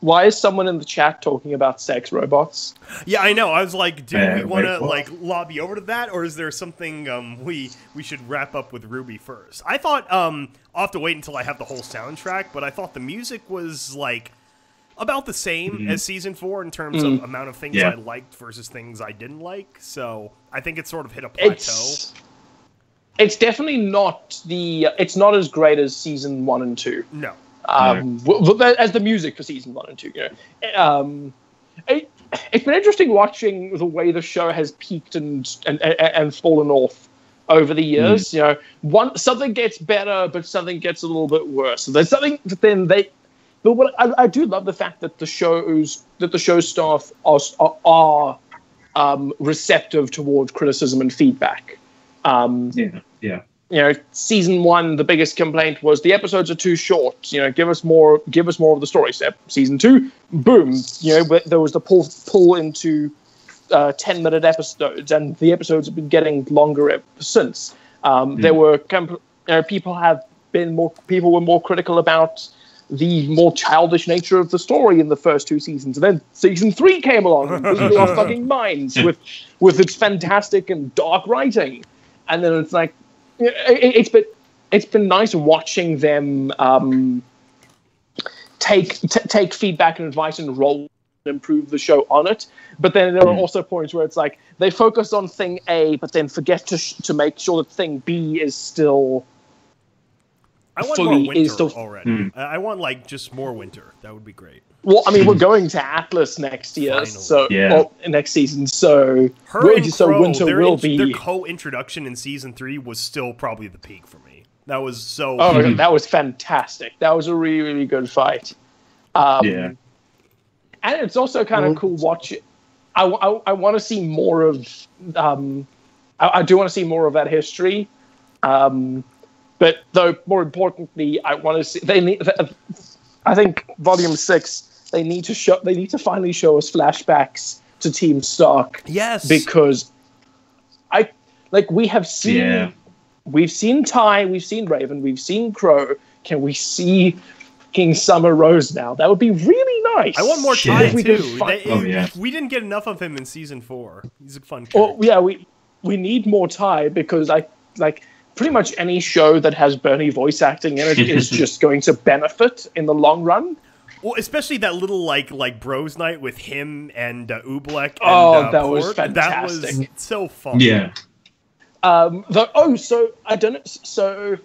Why is someone in the chat talking about sex robots? Yeah, I know. I was like, do we want to lobby over to that, or is there something we should wrap up with Ruby first? I thought I'll have to wait until I have the whole soundtrack, but I thought the music was about the same as season 4 in terms of amount of things I liked versus things I didn't like. So I think it sort of hit a plateau. it's definitely not it's not as great as season 1 and 2. No. As the music for season 1 and 2, it's been interesting watching the way the show has peaked and fallen off over the years. Something gets better, but something gets a little bit worse. So there's something that then but what I do love the fact that the show staff are receptive towards criticism and feedback. Season 1, the biggest complaint was the episodes are too short. Give us more of the story. Season 2, boom. There was the pull into 10-minute episodes, and the episodes have been getting longer ever since. There were people were more critical about the more childish nature of the story in the first 2 seasons, and then season 3 came along and blew our fucking minds with its fantastic and dark writing, and then it's like. It's been nice watching them take feedback and advice and roll and improve the show on it. But then there are also points where it's like they focus on thing A, but then forget to make sure that thing B is still. I want more winter already. I want just more winter. That would be great. Well, I mean, we're going to Atlas next year, next season. So winter will be. Their co-introduction in season 3 was still probably the peak for me. That was so. Oh my God, that was fantastic. That was a really, really good fight. And it's also kind of cool watching. I want to see more of. I do want to see more of that history. But though, more importantly, I want to see. I think Volume 6. They need to finally show us flashbacks to Team Stark. Yes, because we have seen, we've seen Ty, we've seen Raven, we've seen Crow. Can we see King Summer Rose now? That would be really nice. I want more Ty too. We didn't get enough of him in season 4. He's a fun character. Well, yeah, we need more Ty because pretty much any show that has Bernie voice acting in it is just going to benefit in the long run. Well, especially that little like bros night with him and Oobleck. And, that was fantastic. That was so fun. Yeah. So I don't know. So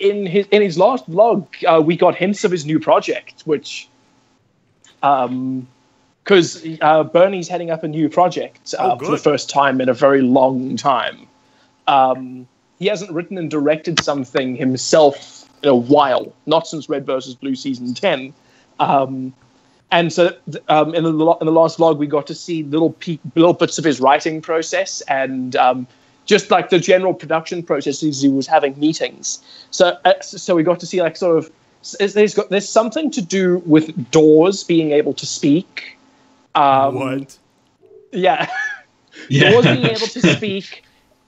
in his last vlog, we got hints of his new project, which because Bernie's heading up a new project for the first time in a very long time. He hasn't written and directed something himself in a while, not since Red vs. Blue season 10. And so in the last vlog, we got to see little bits of his writing process and just like the general production processes he was having meetings. So we got to see there's something to do with doors being able to speak. What? Yeah. Doors being able to speak.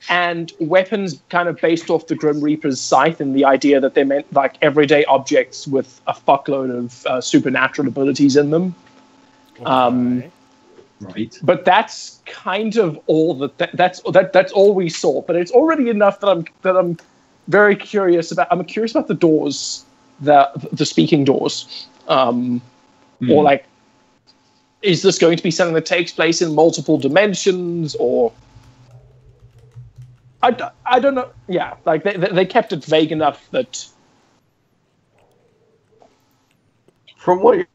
And weapons kind of based off the Grim Reaper's scythe and the idea that they meant everyday objects with a fuckload of supernatural abilities in them. Okay. Right. But that's kind of all that's all we saw. But it's already enough that I'm very curious about. I'm curious about the doors, the speaking doors, or is this going to be something that takes place in multiple dimensions or? I don't know. Yeah, they kept it vague enough that. From what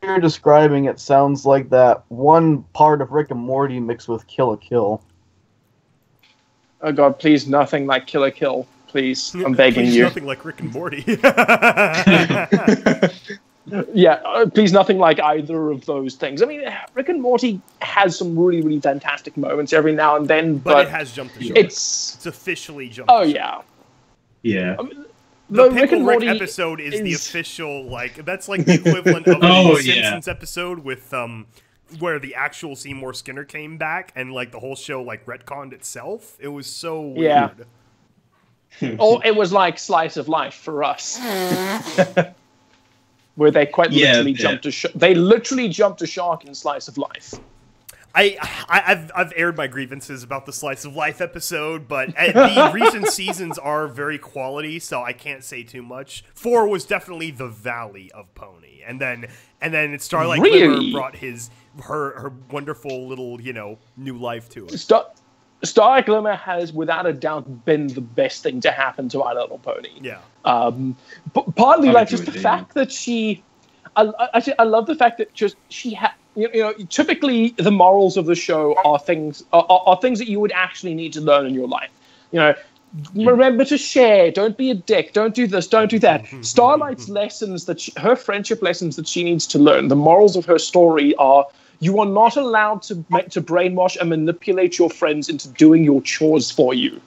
you're describing, it sounds like that one part of Rick and Morty mixed with Kill la Kill. Oh God! Please, nothing like Kill la Kill. Please, I'm begging you. Nothing like Rick and Morty. Yeah, please, nothing like either of those things. I mean, Rick and Morty has some really, really fantastic moments every now and then, but it has jumped the shark. It's officially jumped. Oh the shark. Yeah. The Pickle Rick episode is the official, that's like the equivalent of the Simpsons episode with where the actual Seymour Skinner came back and the whole show retconned itself. It was so weird. Or it was like Slice of Life for us. Where they quite literally jumped a shark. They literally jumped a shark in Slice of Life. I've aired my grievances about the Slice of Life episode, but the recent seasons are very quality, so I can't say too much. 4 was definitely the Valley of Pony, and then Starlight Glimmer brought her wonderful little new life to it. Starlight Glimmer has, without a doubt, been the best thing to happen to My Little Pony. Yeah. Partly I like agree just the with you, fact that she, I love the fact that just she had. Typically the morals of the show are things that you would actually need to learn in your life. Remember to share. Don't be a dick. Don't do this. Don't do that. Starlight's lessons her friendship lessons that she needs to learn. The morals of her story are: you are not allowed to brainwash and manipulate your friends into doing your chores for you.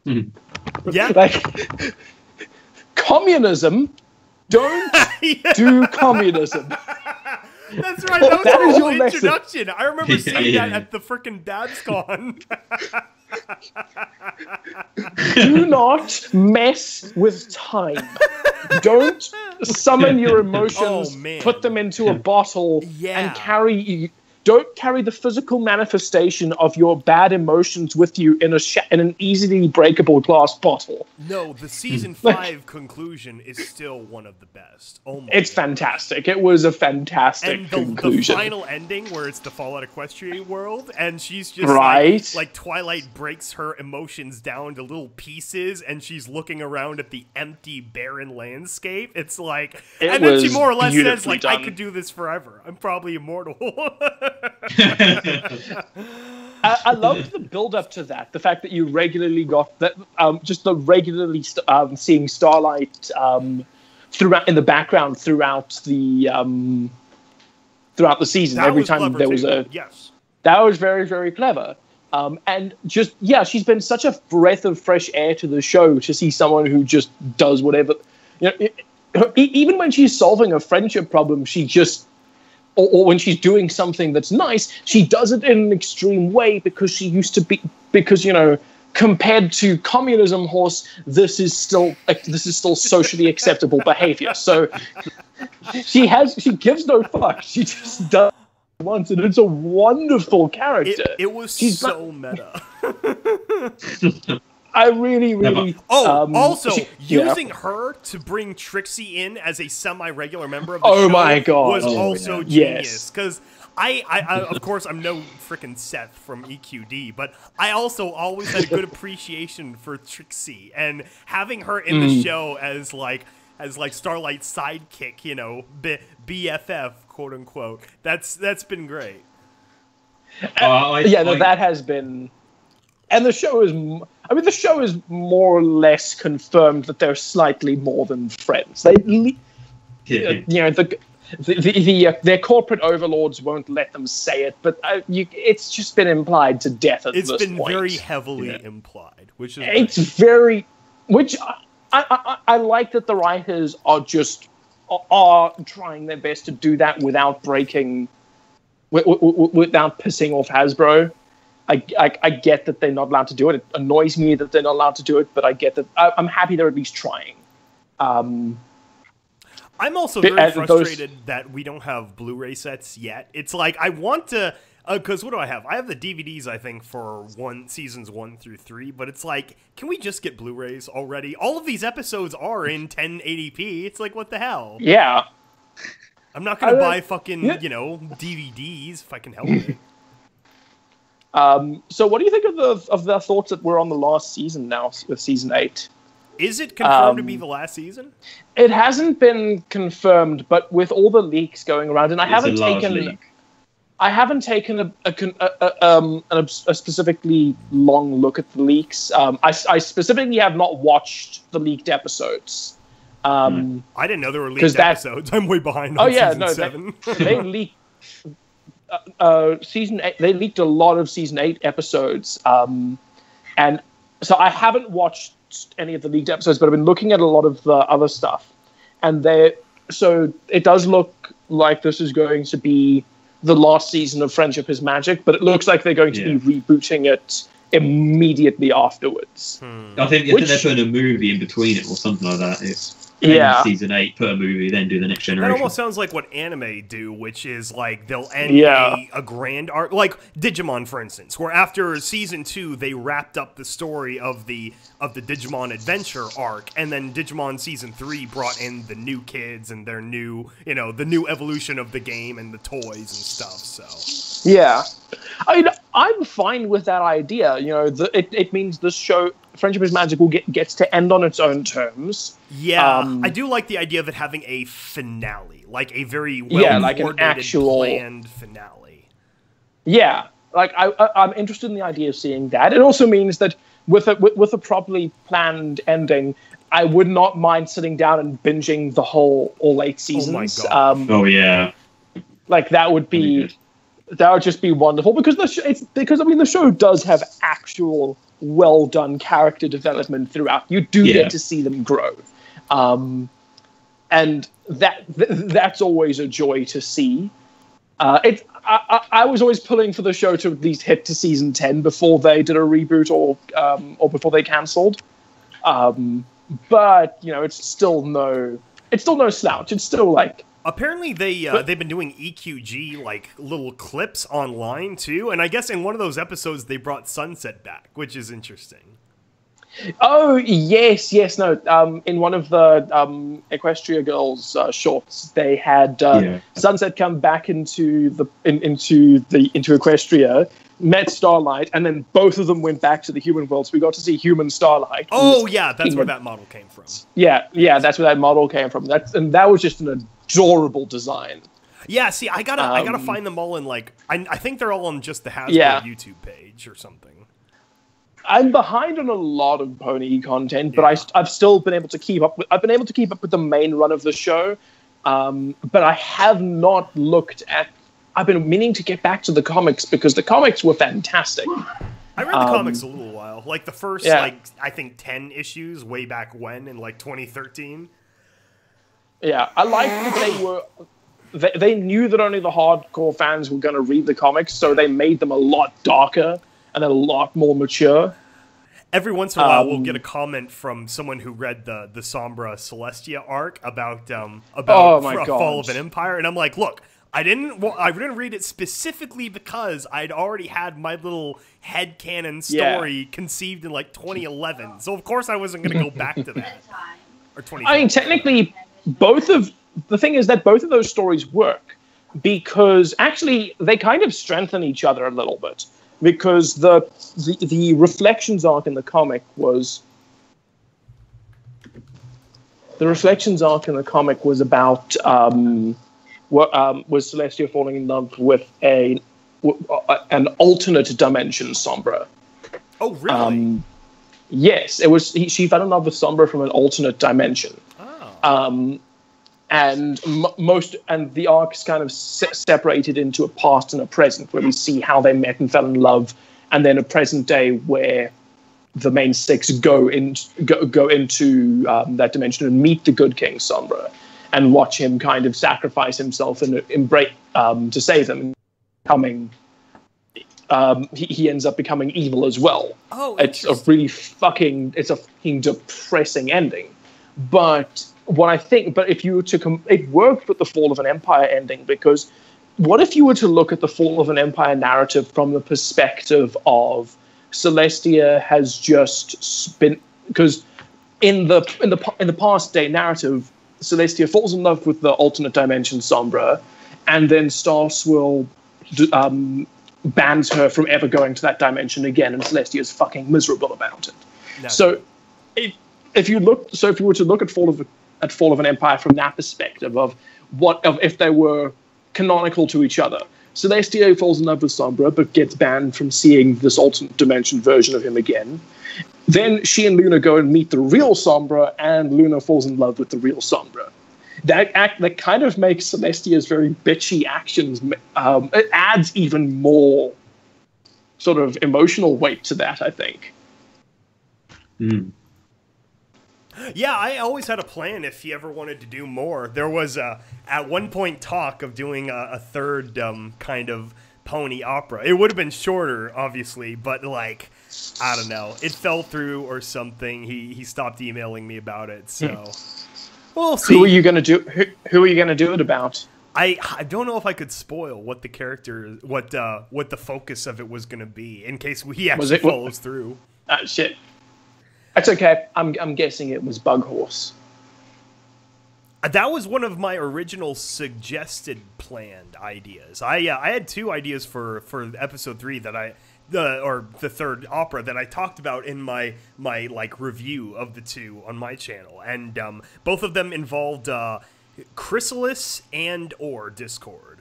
Yeah. Like communism. Don't do communism. That's right. That was That the is whole your lesson. introduction. I remember seeing that at the frickin' Dad's Con. Do not mess with time. Don't summon your emotions, put them into a bottle, and don't carry the physical manifestation of your bad emotions with you in an easily breakable glass bottle. No, the season 5 conclusion is still one of the best. Oh my It's God. fantastic. It was a fantastic And conclusion. the final ending where it's the Fallout Equestria world, and she's just like Twilight breaks her emotions down to little pieces, and she's looking around at the empty, barren landscape. It's like, and then she more or less says, like, I could do this forever. I'm probably immortal. I loved the build up to that. The fact that you regularly got that, just the regularly seeing Starlight throughout in the background throughout the season. That Every was time there was too. Yes. that was very, very clever. And just she's been such a breath of fresh air to the show to see someone who just does whatever. Even when she's solving a friendship problem, she just. Or when she's doing something that's nice, she does it in an extreme way because she used to be. Because compared to communism, horse, this is still socially acceptable behavior. So she gives no fuck. She just does it once, and it's a wonderful character. It was so meta. I really, really. Also, using her to bring Trixie in as a semi-regular member of the show my God. was also genius. Because I, of course, I'm no freaking Seth from EQD, but I also always had a good appreciation for Trixie, and having her in the show as Starlight's sidekick, BFF, quote unquote. That's been great. That has been. And the show is more or less confirmed that they're slightly more than friends. Their corporate overlords won't let them say it, but it's just been implied to death at this point. It's been very heavily implied, which is I like that the writers are trying their best to do that without pissing off Hasbro. I get that they're not allowed to do it. It annoys me that they're not allowed to do it, but I get that. I'm happy they're at least trying. I'm also very frustrated that we don't have Blu-ray sets yet. It's like, I want to, because what do I have? I have the DVDs, I think, for seasons 1 through 3, but it's like, can we just get Blu-rays already? All of these episodes are in 1080p. It's like, what the hell? Yeah. I'm not going to buy fucking, DVDs if I can help it. So what do you think of the thoughts that we're on the last season now with season 8? Is it confirmed to be the last season? It hasn't been confirmed, but with all the leaks going around, and I haven't taken a specifically long look at the leaks. I specifically have not watched the leaked episodes. I didn't know there were leaked episodes. I'm way behind on season 7. They leaked season 8. They leaked a lot of season 8 episodes, and so I haven't watched any of the leaked episodes, but I've been looking at a lot of the other stuff, and so it does look like this is going to be the last season of Friendship is Magic, but it looks like they're going to be rebooting it immediately afterwards. I think they're putting a movie in between it or something like that. It's season 8, put a movie, then do the next generation. That almost sounds like what anime do, which is like they'll end a grand arc, like Digimon, for instance, where after season 2 they wrapped up the story of the Digimon Adventure arc, and then Digimon season 3 brought in the new kids and their new, the new evolution of the game and the toys and stuff. So Yeah. I'm fine with that idea. You know, it means this show, Friendship is Magical, gets to end on its own terms. Yeah, I do like the idea of it having a finale, like a very like an well-coordinated, actual planned finale. Yeah, like I'm interested in the idea of seeing that. It also means that with a properly planned ending, I would not mind sitting down and binging the all 8 seasons. Oh my god! Oh yeah, like that would just be wonderful because the show does have actual well done character development throughout. You do get to see them grow, and that's always a joy to see. I was always pulling for the show to at least hit to season 10 before they did a reboot or before they cancelled. But you know, it's still no slouch. It's still like. Apparently they've been doing EQG like little clips online too, and I guess in one of those episodes they brought Sunset back, which is interesting. Oh yes, no. In one of the Equestria girls shorts, they had Sunset come back into Equestria, met Starlight, and then both of them went back to the human world. So we got to see human Starlight. Oh yeah, that's where that model came from. Yeah, that's where that model came from. That was just an adorable design. Yeah, see, I gotta find them all in like I think they're all on just the Hasbro YouTube page or something. I'm behind on a lot of pony content, but I've still been able to keep up with. I've been able to keep up with the main run of the show, but I have not looked at. I've been meaning to get back to the comics because the comics were fantastic. I read the comics a little while, like the first I think 10 issues way back when in like 2013. Yeah, I liked that they knew that only the hardcore fans were going to read the comics, so they made them a lot darker and a lot more mature. Every once in a while, we'll get a comment from someone who read the Sombra Celestia arc about Fall of an Empire, and I'm like, look, I didn't read it specifically because I'd already had my little headcanon story conceived in like 2011, so of course I wasn't going to go back to that. Or 20. I mean, technically, the thing is that both of those stories work because actually they kind of strengthen each other a little bit. Because the Reflections arc in the comic was about was Celestia falling in love with an alternate dimension Sombra. Oh, really? Yes, it was. She fell in love with Sombra from an alternate dimension. Oh. And the arc's kind of separated into a past and a present, where we see how they met and fell in love, and then a present day where the main 6 go into that dimension and meet the Good King Sombra, and watch him kind of sacrifice himself and embrace to save them. He ends up becoming evil as well. Oh, it's a fucking depressing ending, but. If you were to it worked with the Fall of an Empire ending, because what if you were to look at the Fall of an Empire narrative from the perspective of Celestia has just been, because in the past day narrative, Celestia falls in love with the alternate dimension Sombra, and then Starswirl bans her from ever going to that dimension again, and Celestia is fucking miserable about it. No. So if you were to look at Fall of an Empire from that perspective of if they were canonical to each other. Celestia falls in love with Sombra, but gets banned from seeing this alternate dimension version of him again. Then she and Luna go and meet the real Sombra, and Luna falls in love with the real Sombra. That kind of makes Celestia's very bitchy actions. It adds even more sort of emotional weight to that, I think. Mm. Yeah, I always had a plan if he ever wanted to do more. There was, at one point, talk of doing a third kind of pony opera. It would have been shorter, obviously, but, like, I don't know. It fell through or something. He stopped emailing me about it, so we'll see. Who are you going to do? Who are you going to do it about? I don't know if I could spoil what the character, what the focus of it was going to be, in case he actually follows through. Shit. That's okay. I'm guessing it was Bug Horse. That was one of my original suggested planned ideas. I had 2 ideas for episode 3 that or the third opera that I talked about in my like review of the 2 on my channel, and both of them involved Chrysalis and or Discord.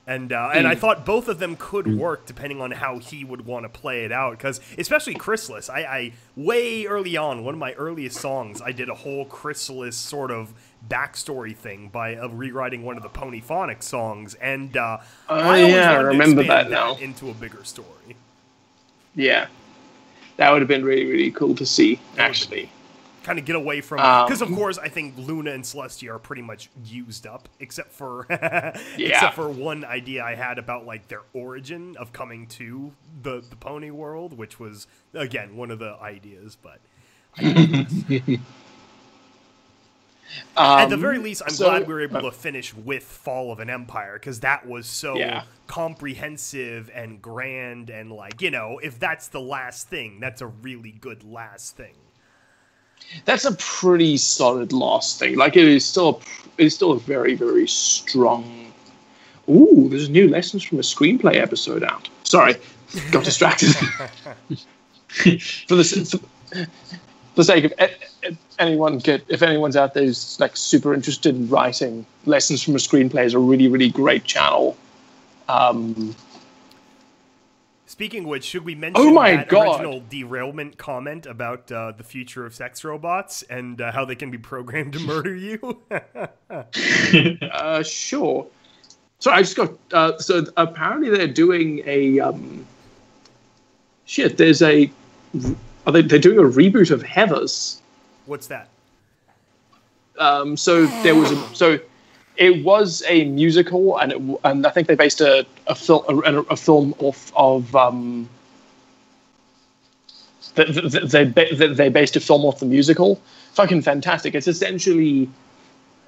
And I thought both of them could work depending on how he would want to play it out. Because especially Chrysalis, I way early on, one of my earliest songs, I did a whole Chrysalis sort of backstory thing by rewriting one of the Ponyphonic songs. And I remember that now into a bigger story. Yeah, that would have been really, really cool to see, actually. Kind of get away from, because of course I think Luna and Celestia are pretty much used up, except for except for one idea I had about like their origin of coming to the pony world, which was again one of the ideas. But at the very least, I'm glad we were able to finish with Fall of an Empire, because that was so comprehensive and grand, and like, you know, if that's the last thing, that's a really good last thing. That's a pretty solid last thing. Like, it's still a very, very strong. Ooh, there's new Lessons from a Screenplay episode out. Sorry, got distracted. For the sake of if anyone's out there who's like super interested in writing, Lessons from a Screenplay is a really, really great channel. Speaking of which, should we mention that original derailment comment about the future of sex robots and how they can be programmed to murder you? Sure. So I just got. So apparently they're doing a. There's a. They're doing a reboot of Heathers. What's that? So there was it was a musical, and I think they based a film off of they based a film off the musical. Fucking fantastic! It's essentially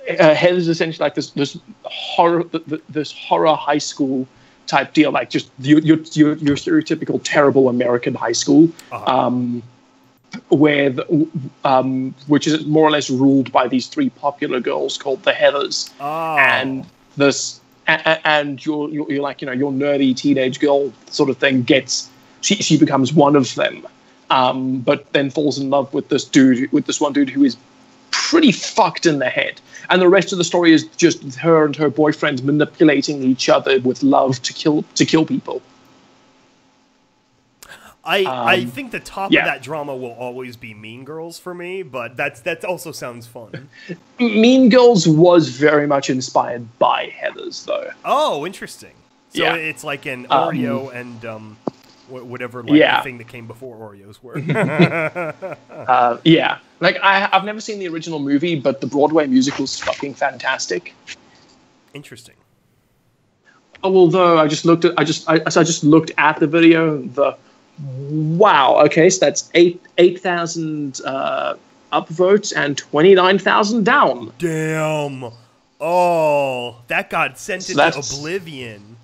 Heather is essentially like this horror high school type deal, like just your stereotypical terrible American high school. Where which is more or less ruled by these 3 popular girls called the Heathers, and this and you're like, you know, your nerdy teenage girl sort of thing she becomes one of them, but then falls in love with this one dude who is pretty fucked in the head, and the rest of the story is just her and her boyfriend manipulating each other with love to kill people. I think the top of that drama will always be Mean Girls for me, but that also sounds fun. Mean Girls was very much inspired by Heathers, though. Oh, interesting. So it's like an Oreo and whatever the thing that came before Oreos were. Like I've never seen the original movie, but the Broadway musical is fucking fantastic. Interesting. Although I just looked at the video. Wow. Okay, so that's 8,000 upvotes and 29,000 down. Damn. Oh, that got sent into oblivion.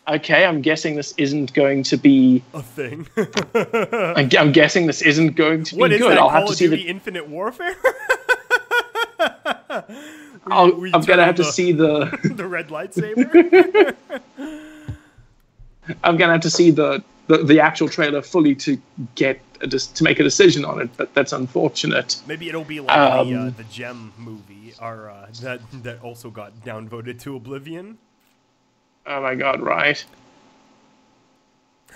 Okay, I'm guessing this isn't going to be a thing. I'm guessing this isn't going to be good. What is that? I'll have to see the Infinite Warfare. I'm gonna have to see the red lightsaber. I'm gonna have to see the actual trailer fully to make a decision on it, but that's unfortunate. Maybe it'll be like the Gem movie, that also got downvoted to oblivion. Oh my god! Right.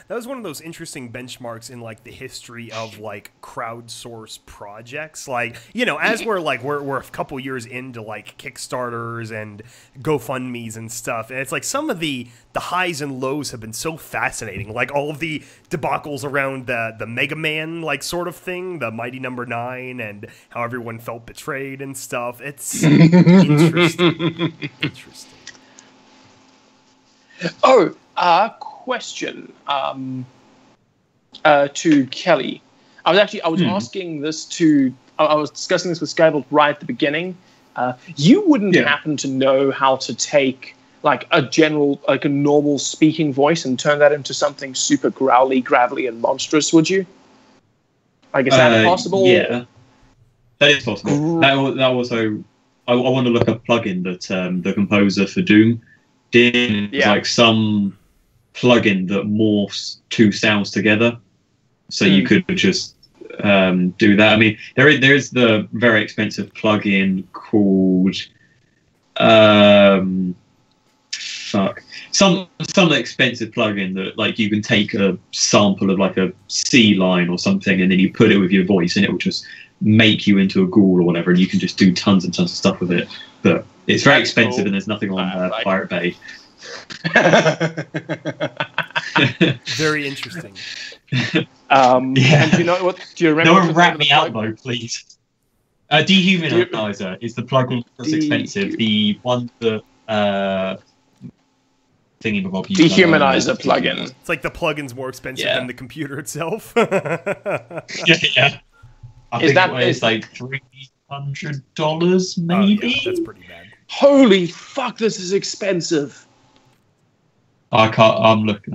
That was one of those interesting benchmarks in like the history of like crowdsource projects. Like, you know, as we're a couple years into like Kickstarters and GoFundMe's and stuff, and it's like some of the highs and lows have been so fascinating. Like all of the debacles around the Mega Man like sort of thing, the Mighty Number 9, and how everyone felt betrayed and stuff. It's interesting. Interesting. Oh, question to Kelly. I was asking this to. I was discussing this with Skybolt right at the beginning. You wouldn't happen to know how to take like a normal speaking voice and turn that into something super growly, gravelly, and monstrous, would you? Like, is that possible? Yeah, that is possible. That also, I want to look up a plugin that the composer for Doom did. It's like some plugin that morphs two sounds together, so you could just do that. I mean, there is the very expensive plugin called some expensive plugin that like you can take a sample of like a C line or something, and then you put it with your voice, and it will just make you into a ghoul or whatever, and you can just do tons and tons of stuff with it. But it's very expensive, and there's nothing on Pirate Bay. Very interesting. And do you know what? Do you remember? No one rat me out though, please. Dehumanizer is the plugin that's expensive. The one that Dehumanizer plugin. It's like the plugin's more expensive than the computer itself. yeah. I think it's like $300 maybe. Yeah, that's pretty bad. Holy fuck! This is expensive. I can't. I'm looking.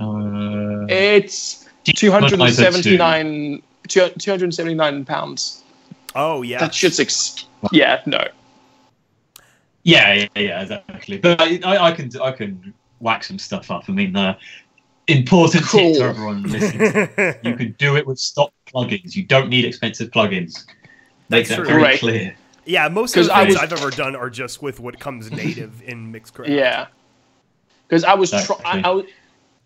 It's 279 pounds. Oh yeah. That shit's no. Yeah, exactly. But I can whack some stuff up. I mean, important tip to everyone listening. You can do it with stock plugins. You don't need expensive plugins. Make that very clear. Yeah, most of the things I've ever done are just with what comes native in Mixcraft. Yeah. Because I've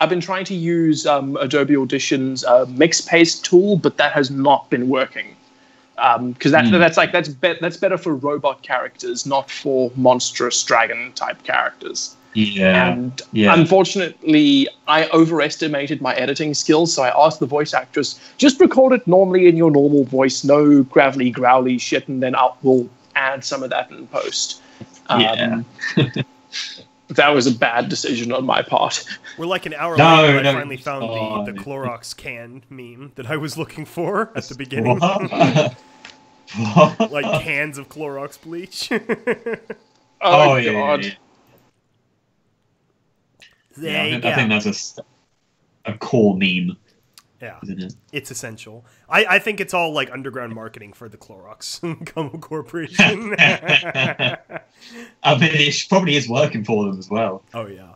been trying to use Adobe Audition's mix paste tool, but that has not been working. Because that's better for robot characters, not for monstrous dragon type characters. Yeah. And unfortunately, I overestimated my editing skills, so I asked the voice actress, just record it normally in your normal voice, no gravelly, growly shit, and then we'll add some of that in post. That was a bad decision on my part. We're like an hour later, and I finally found the Clorox can meme that I was looking for at the beginning. Like cans of Clorox bleach. Oh, God. Yeah. I think that's a core meme. Yeah, isn't it? It's essential. I think it's all like underground marketing for the Clorox Corporation. I mean, it probably is working for them as well. Oh yeah,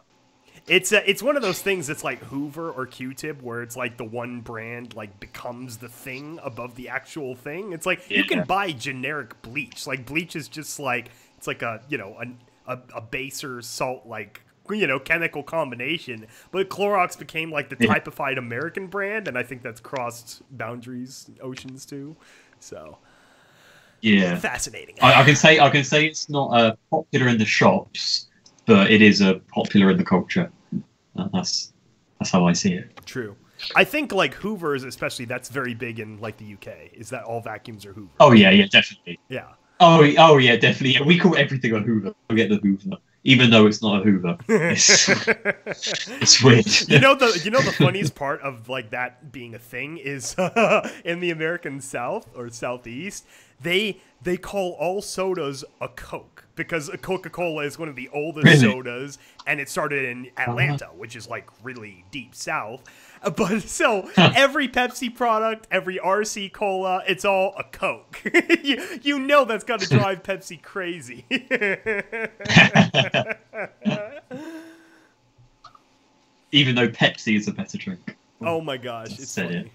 it's one of those things that's like Hoover or Q-Tip, where it's like the one brand like becomes the thing above the actual thing. It's like you can buy generic bleach. Like bleach is just like it's like a a baser salt like chemical combination, but Clorox became like the typified American brand, and I think that's crossed boundaries, oceans too. So fascinating. I can say it's not popular in the shops, but it is popular in the culture. That's how I see it. True. I think like Hoovers, especially, that's very big in like the UK. Is that all vacuums are Hoover? Oh yeah, definitely. Yeah. Oh yeah, definitely. Yeah, we call everything a Hoover. Forget the Hoover. Even though it's not a Hoover, it's weird. You know the funniest part of like that being a thing is in the American South or Southeast, they call all sodas a Coke because a Coca-Cola is one of the oldest sodas, and it started in Atlanta, which is like really deep South. But so every Pepsi product, every RC Cola, it's all a Coke. you know that's got to drive Pepsi crazy. Even though Pepsi is a better drink. Oh my gosh, it's funny.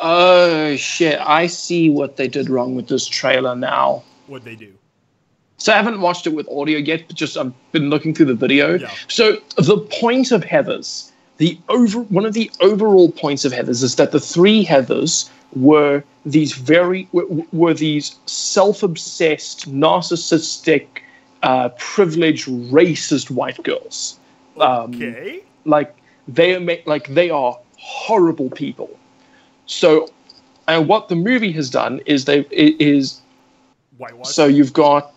Oh shit, I see what they did wrong with this trailer now. What'd they do? So I haven't watched it with audio yet, but just I've been looking through the video. Yeah. So the point of Heathers, one of the overall points of Heathers is that the three Heathers were these self-obsessed, narcissistic, privileged, racist white girls. Okay. They are horrible people. So, and what the movie has done is whitewash. So you've got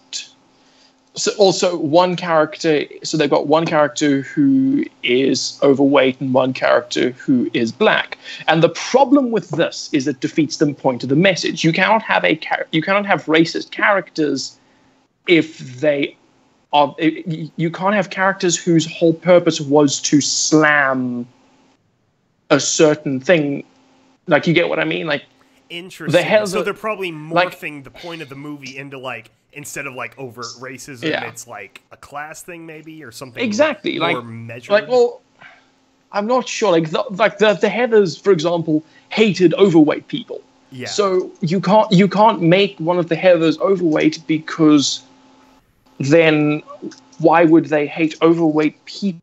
also one character. So they've got one character who is overweight and one character who is black. And the problem with this is it defeats the point of the message. You cannot have racist characters if they are. You can't have characters whose whole purpose was to slam a certain thing. Like, you get what I mean? Like, Interesting. Heather, so they're probably morphing the point of the movie into like, instead of like overt racism, it's like a class thing maybe, or something. Exactly. More measured. Like, well, I'm not sure. Like the Heathers, for example, hated overweight people. Yeah. So you can't make one of the Heathers overweight, because then why would they hate overweight people?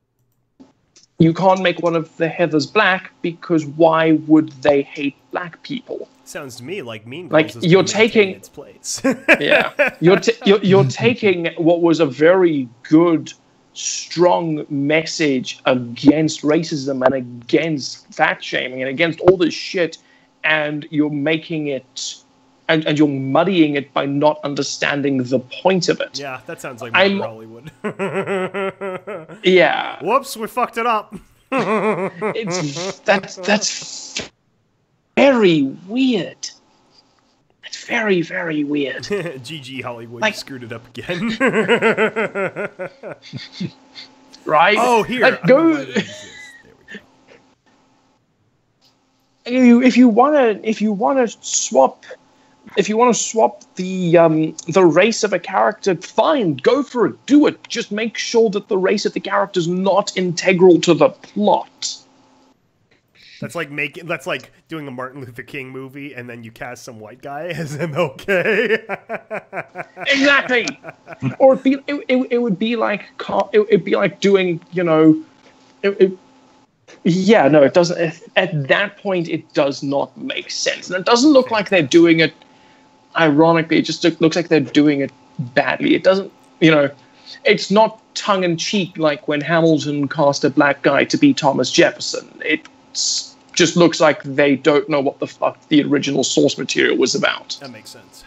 You can't make one of the Heathers black, because why would they hate black people? Sounds to me like Mean Girls Like is you're maintaining taking its place. yeah, you're taking what was a very good, strong message against racism and against fat shaming and against all this shit, and you're making it, and you're muddying it by not understanding the point of it. Yeah, that sounds like more Hollywood. Yeah. Whoops, we fucked it up. That's very weird. It's very, very weird. GG Hollywood, you screwed it up again. Right? Oh, here. Like, go. There we go. If you wanna swap the race of a character, fine, go for it, do it. Just make sure that the race of the character is not integral to the plot. That's like doing a Martin Luther King movie and then you cast some white guy as MLK. Exactly. Or it would be like doing, it doesn't. At that point, it does not make sense, and it doesn't look like they're doing it. Ironically, it just looks like they're doing it badly. It doesn't, it's not tongue in cheek like when Hamilton cast a black guy to be Thomas Jefferson. It just looks like they don't know what the fuck the original source material was about. That makes sense.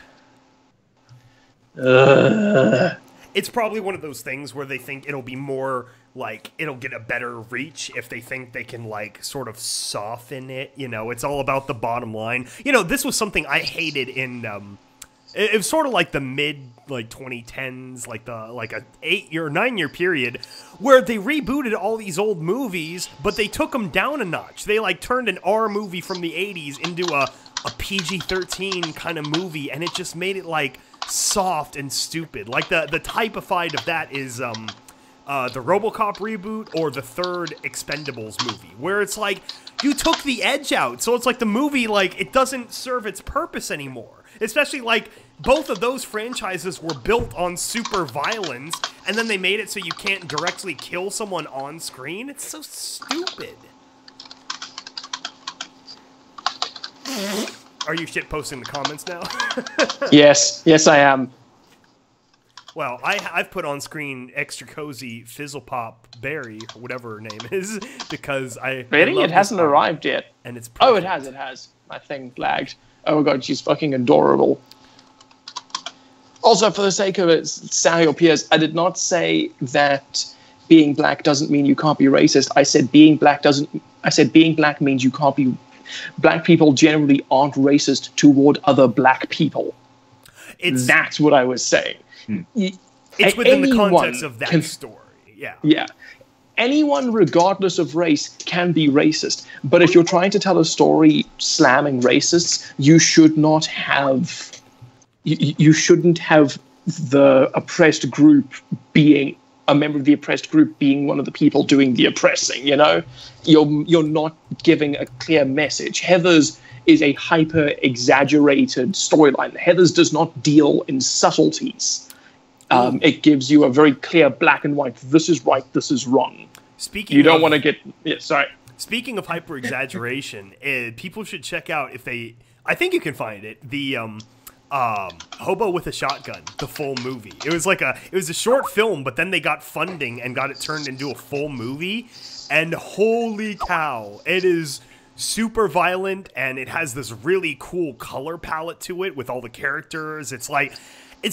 Uh, It's probably one of those things where they think it'll be more like, it'll get a better reach if they think they can like sort of soften it. It's all about the bottom line. This was something I hated in it was sort of like the mid 2010s, like a 8-year or 9-year period where they rebooted all these old movies, but they took them down a notch. They turned an R movie from the 80s into a PG-13 kind of movie, and it just made it soft and stupid. The typified of that is the RoboCop reboot or the third Expendables movie, where it's you took the edge out, so it's the movie it doesn't serve its purpose anymore. Especially both of those franchises were built on super violence, and then they made it so you can't directly kill someone on screen. It's so stupid. Are you shit posting the comments now? yes, I am. Well, I've put on screen Extra Cozy Fizzle Pop Berry, whatever her name is, because I really it hasn't arrived yet, and it's perfect. Oh, it has. My thing lagged. Oh my god, she's fucking adorable. Also, for the sake of it, Sally or Piers, I did not say that being black doesn't mean you can't be racist. I said being black means you can't be. Black people generally aren't racist toward other black people. That's what I was saying. It's within the context of that story. Yeah. Yeah. Anyone, regardless of race, can be racist. But if you're trying to tell a story slamming racists, you should not have. You shouldn't have the oppressed group being a member of the oppressed group being one of the people doing the oppressing. You're not giving a clear message. Heathers is a hyper exaggerated storyline. Heathers does not deal in subtleties. It gives you a very clear black and white. This is right. This is wrong. You don't want to get. Yeah, sorry. Speaking of hyper exaggeration, people should check out I think you can find it. The Hobo with a Shotgun, the full movie. It was a short film, but then they got funding and got it turned into a full movie. And holy cow, it is super violent, and it has this really cool color palette to it with all the characters. It's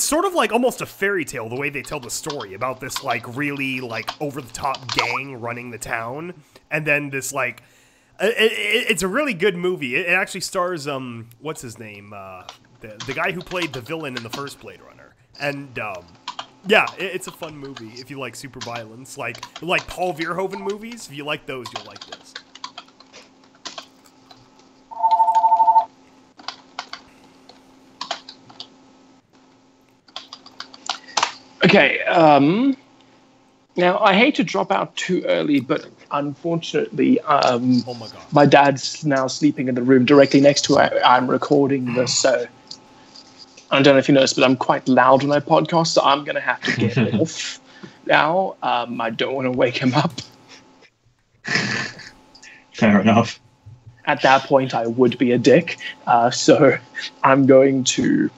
sort of almost a fairy tale, the way they tell the story about this really over the top gang running the town, and then this it's a really good movie. It actually stars what's his name, the guy who played the villain in the first Blade Runner, and yeah, it's a fun movie if you like super violence, like Paul Verhoeven movies. If you like those, you'll like this. Okay. Now I hate to drop out too early, but unfortunately, Oh my god. my dad's now sleeping in the room directly next to where I'm recording this. So I don't know if you noticed, but I'm quite loud when I podcast, so I'm going to have to get off now. I don't want to wake him up. Fair enough. At that point, I would be a dick. So I'm going to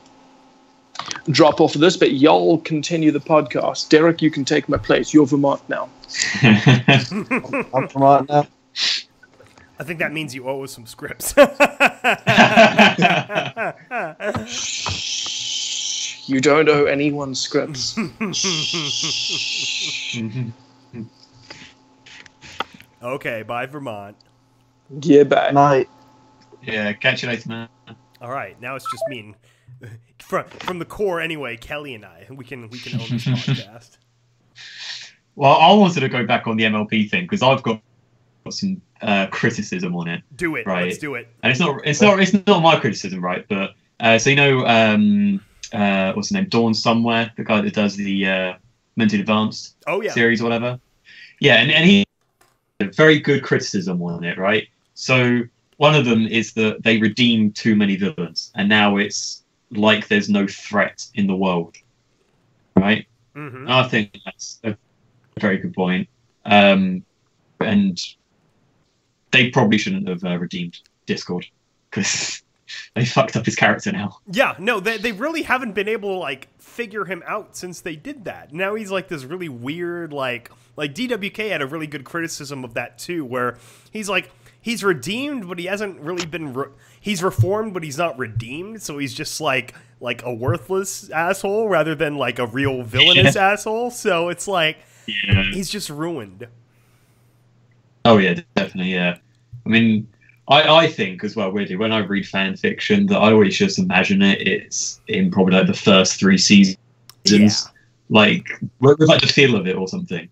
drop off of this, but y'all continue the podcast. Derek, you can take my place. You're Vermont now. I'm Vermont now. I think that means you owe us some scripts. You don't owe anyone scripts. Okay, bye, Vermont. Yeah, bye. Night. Yeah, catch you later, man. All right, now it's just me and from the core anyway. Kelly and I, we can own this podcast. Well, I wanted to go back on the MLP thing because I've got some criticism on it. Do it. Right. Let's do it. And it's not my criticism, right? But so you know, what's his name? Dawn Somewhere, the guy that does the Mentally Advanced series or whatever. Yeah, and he very good criticism on it, right? So one of them is that they redeemed too many villains, and now it's like there's no threat in the world, right? Mm-hmm. I think that's a very good point. And they probably shouldn't have redeemed Discord because they fucked up his character now. Yeah, no, they really haven't been able to like figure him out since they did that. Now he's like this really weird like DWK had a really good criticism of that too, where he's like he's redeemed, but he hasn't really been he's reformed, but he's not redeemed, so he's just like a worthless asshole rather than like a real villainous asshole. So it's like he's just ruined. Oh yeah, definitely, yeah. I mean, I think as well, weirdly, when I read fan fiction, that I always just imagine it's in probably like the first 3 seasons, like with like the feel of it or something.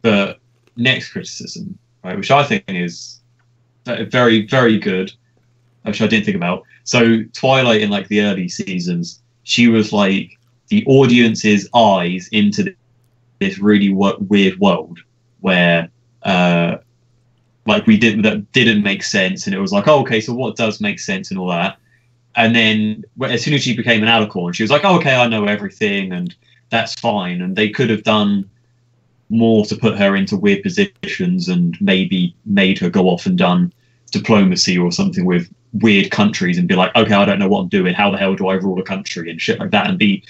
But next criticism, right, which I think is very, very good, which I didn't think about. So Twilight in like the early seasons, she was like the audience's eyes into this really weird world where like that didn't make sense, and it was like, oh, okay, so what does make sense and all that. And then as soon as she became an alicorn, she was like, oh, okay, I know everything, and that's fine. And they could have done more to put her into weird positions and maybe made her go off and done diplomacy or something with weird countries and be like, okay, I don't know what I'm doing. How the hell do I rule a country and shit like that, and be,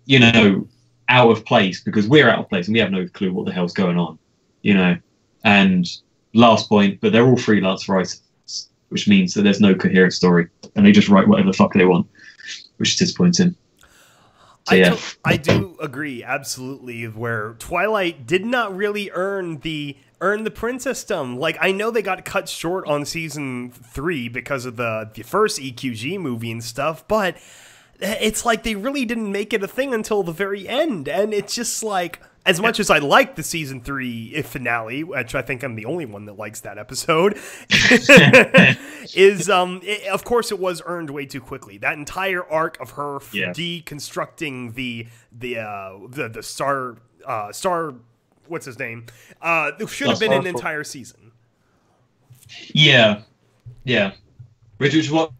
you know, out of place because we're out of place and we have no clue what the hell's going on, you know. And last point, but they're all freelance writers, which means that there's no coherent story and they just write whatever the fuck they want, which is disappointing. So, I do agree absolutely, where Twilight did not really earn the princessdom. Like, I know they got cut short on season 3 because of the first EQG movie and stuff, but it's like they really didn't make it a thing until the very end. And it's just like, as much as I like the season 3 finale, which I think I'm the only one that likes that episode, is of course it was earned way too quickly. That entire arc of her deconstructing the star, what's his name, should have been an entire season. Yeah, which is what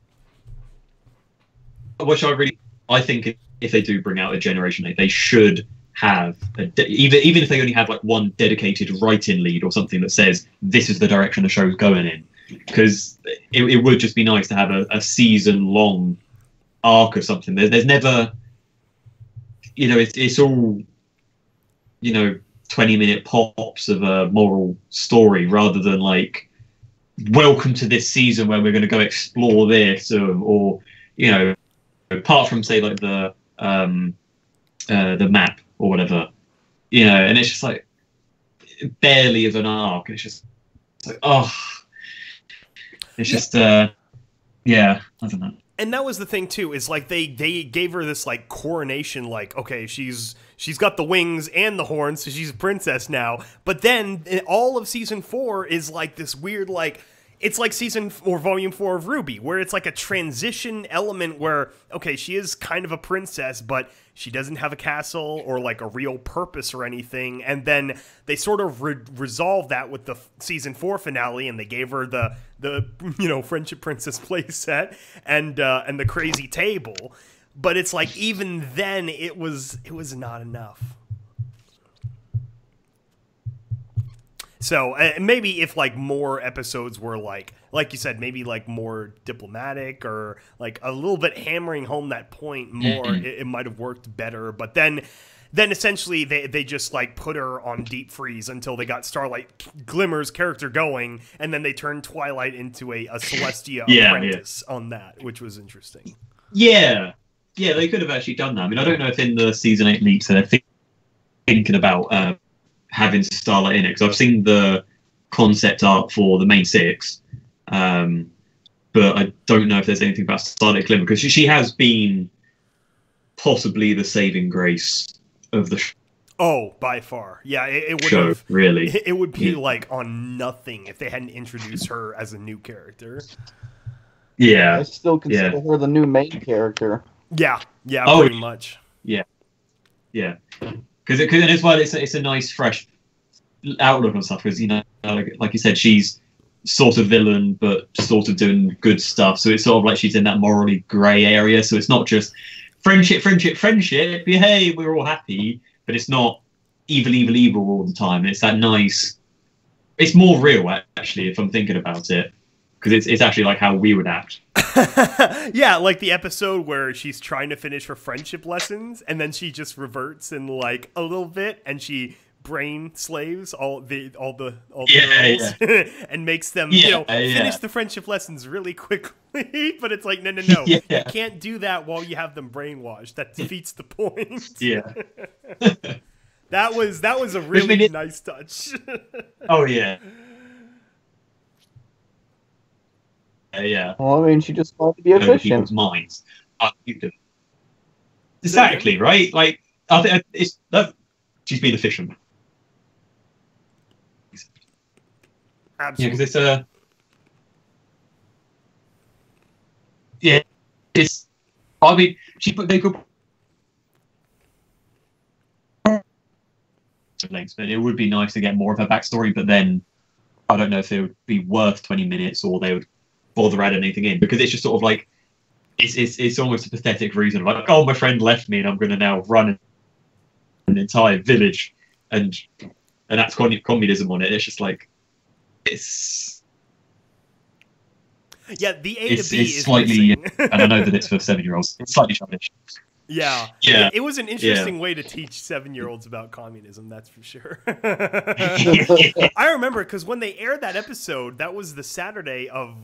I think if they do bring out a Generation 8, they should have even if they only have like one dedicated write-in lead or something that says this is the direction the show's going in, because it would just be nice to have a season-long arc or something. There's never, you know, it's all, you know, 20-minute pops of a moral story rather than like, welcome to this season where we're going to go explore this, or you know, apart from say like the map or whatever, you know. And it's just like barely of an arc. It's just like, oh, it's just I don't know. And that was the thing too, is like they gave her this like coronation, like, okay, she's got the wings and the horns, so she's a princess now. But then all of season 4 is like this weird, like, it's like volume 4 of Ruby, where it's like a transition element where, okay, she is kind of a princess, but she doesn't have a castle or like a real purpose or anything. And then they sort of resolved that with the season 4 finale, and they gave her the Friendship Princess playset and the crazy table. But it's like, even then it was not enough. So maybe if like more episodes were like you said, maybe like more diplomatic or like a little bit hammering home that point more, it might have worked better. But then essentially they just like put her on deep freeze until they got Starlight Glimmer's character going, and then they turned Twilight into a Celestia apprentice on that, which was interesting. Yeah, they could have actually done that. I mean, I don't know if in the season 8 leaks they're thinking about having Starlight in it, because I've seen the concept art for the main 6, but I don't know if there's anything about Starlight Glimmer, because she has been possibly the saving grace of the Oh, by far. Yeah, it would show, have, really. It would be like on nothing if they hadn't introduced her as a new character. Yeah. I still consider her the new main character. Yeah, pretty much. Yeah. Because as well, it's a nice, fresh outlook on stuff. Because, like you said, she's sort of villain, but sort of doing good stuff. So it's sort of like she's in that morally grey area. So it's not just friendship, hey, we're all happy. But it's not evil all the time. It's that nice... It's more real, actually, if I'm thinking about it. Because it's actually like how we would act. Yeah, like the episode where she's trying to finish her friendship lessons, and then she just reverts in like a little bit, and she brain slaves all the girls and makes them finish the friendship lessons really quickly. But it's like no, you can't do that while you have them brainwashed. That defeats the point. Yeah. that was a really nice touch. Oh yeah. Yeah. Well, I mean, she just wanted to be efficient. People's minds. Exactly, right? Like, I think she's been efficient. Absolutely. Yeah, because it's a. Yeah, it's. I mean, they could. Lengths, but it would be nice to get more of her backstory. But then, I don't know if it would be worth 20 minutes, or they would bother adding anything in, because it's just sort of like it's almost a pathetic reason, like, oh, my friend left me and I'm going to now run an entire village and that's communism on it. It's just like it's the A to B is slightly missing. and I know that it's for 7-year-olds. It's slightly childish. Yeah. It was an interesting way to teach 7-year-olds about communism, that's for sure. I remember because when they aired that episode, that was the Saturday of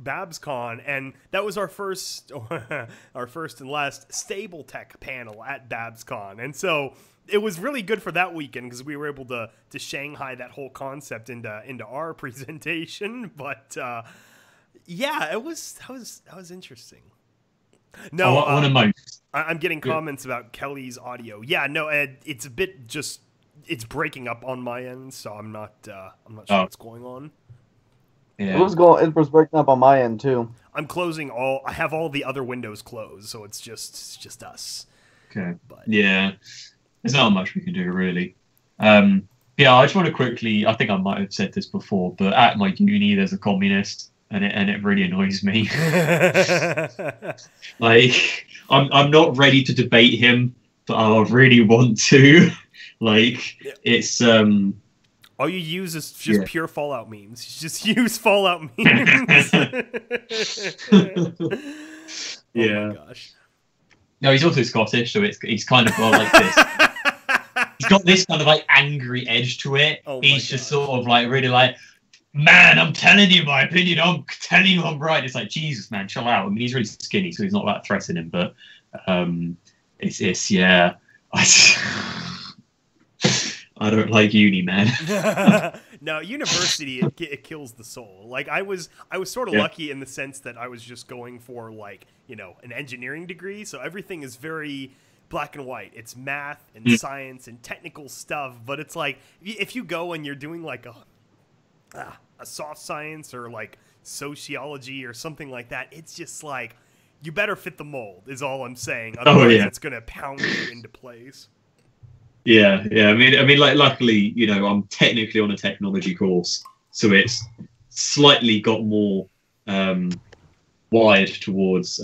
BabsCon, and that was our first and last Stable Tech panel at BabsCon. And so it was really good for that weekend because we were able to Shanghai that whole concept into our presentation. But that was interesting. No, I'm getting comments about Kelly's audio. Yeah, no, it's a bit it's breaking up on my end, so I'm not sure what's going on. Yeah. It was breaking up on my end too. I'm closing I have all the other windows closed, so it's just us. Okay. But yeah, there's not much we can do really. I just want to quickly. I think I might have said this before, but at my uni, there's a communist. And it really annoys me. Like, I'm not ready to debate him, but I really want to. Like, it's all you use is just pure Fallout memes. You just use Fallout memes. Yeah. Oh my gosh. No, he's also Scottish, so he's kind of like this. He's got this kind of like angry edge to it. Oh he's just sort of like really like, man, I'm telling you my opinion. I'm telling you I'm right. It's like, Jesus, man, chill out. I mean, he's really skinny, so he's not that threatening. But it's yeah. I don't like uni, man. No, university it kills the soul. Like I was sort of lucky in the sense that I was just going for like an engineering degree, so everything is very black and white. It's math and science and technical stuff. But it's like if you go and you're doing like a soft science or like sociology or something like that, it's just like you better fit the mold is all I'm saying. Otherwise, it's gonna pound you into place. Yeah, yeah. I mean, like, luckily, you know, I'm technically on a technology course, so it's slightly got more wired towards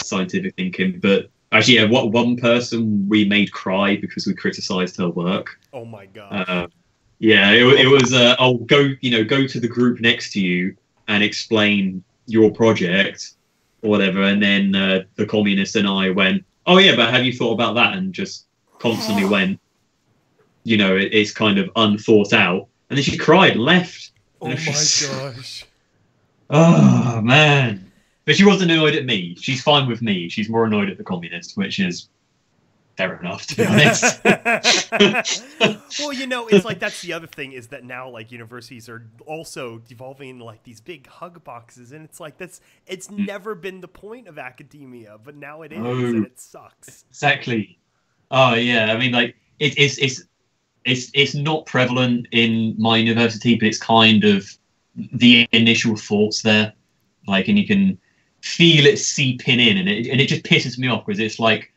scientific thinking. But actually, yeah, what one person we made cry because we criticised her work. Oh my god. Yeah, it was. I'll go to the group next to you and explain your project or whatever, and then the communist and I went, oh yeah, but have you thought about that? And just constantly went, you know, it's kind of unthought out, and then she cried and left. Oh my gosh. Oh man. But she wasn't annoyed at me. She's fine with me. She's more annoyed at the communist, which is fair enough, to be honest. Well, you know, it's like that's the other thing is that now like universities are also devolving into like these big hug boxes, and it's like it's never been the point of academia, but now it is, and it sucks. Exactly. Oh yeah, I mean, like it's not prevalent in my university, but it's kind of the initial thoughts there, like, and you can feel it seeping in, and it just pisses me off because it's like.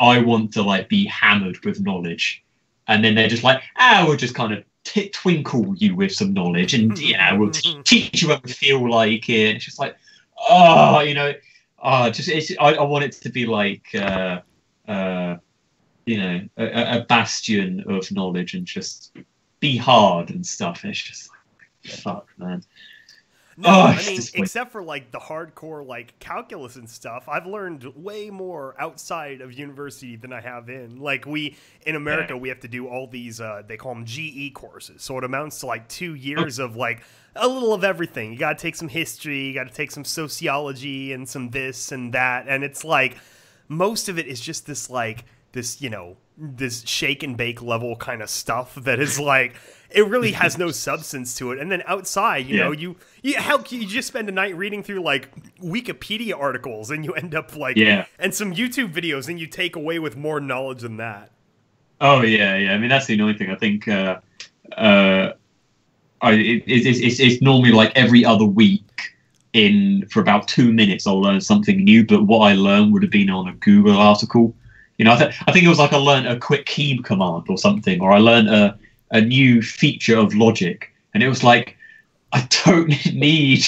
I want to like be hammered with knowledge, and then they're just like, we'll just kind of twinkle you with some knowledge, and yeah, we'll teach you what we feel like it. And it's just like, you know, I want it to be like, you know, a bastion of knowledge and just be hard and stuff. It's just like, fuck, man. No, I mean, except for like the hardcore like calculus and stuff, I've learned way more outside of university than I have in. Like in America, we have to do all these, they call them GE courses. So it amounts to like 2 years of like a little of everything. You got to take some history, you got to take some sociology and some this and that. And it's like, most of it is just this like, this, you know, this shake and bake level kind of stuff that is like, it really has no substance to it. And then outside, you know, you just spend a night reading through like Wikipedia articles, and you end up like, and some YouTube videos, and you take away with more knowledge than that. Oh yeah, yeah. I mean, that's the annoying thing. I think it's normally like every other week. For about 2 minutes, I'll learn something new. But what I learned would have been on a Google article. You know, I think it was like I learned a quick key command or something, or I learned a new feature of logic, and it was like, I don't need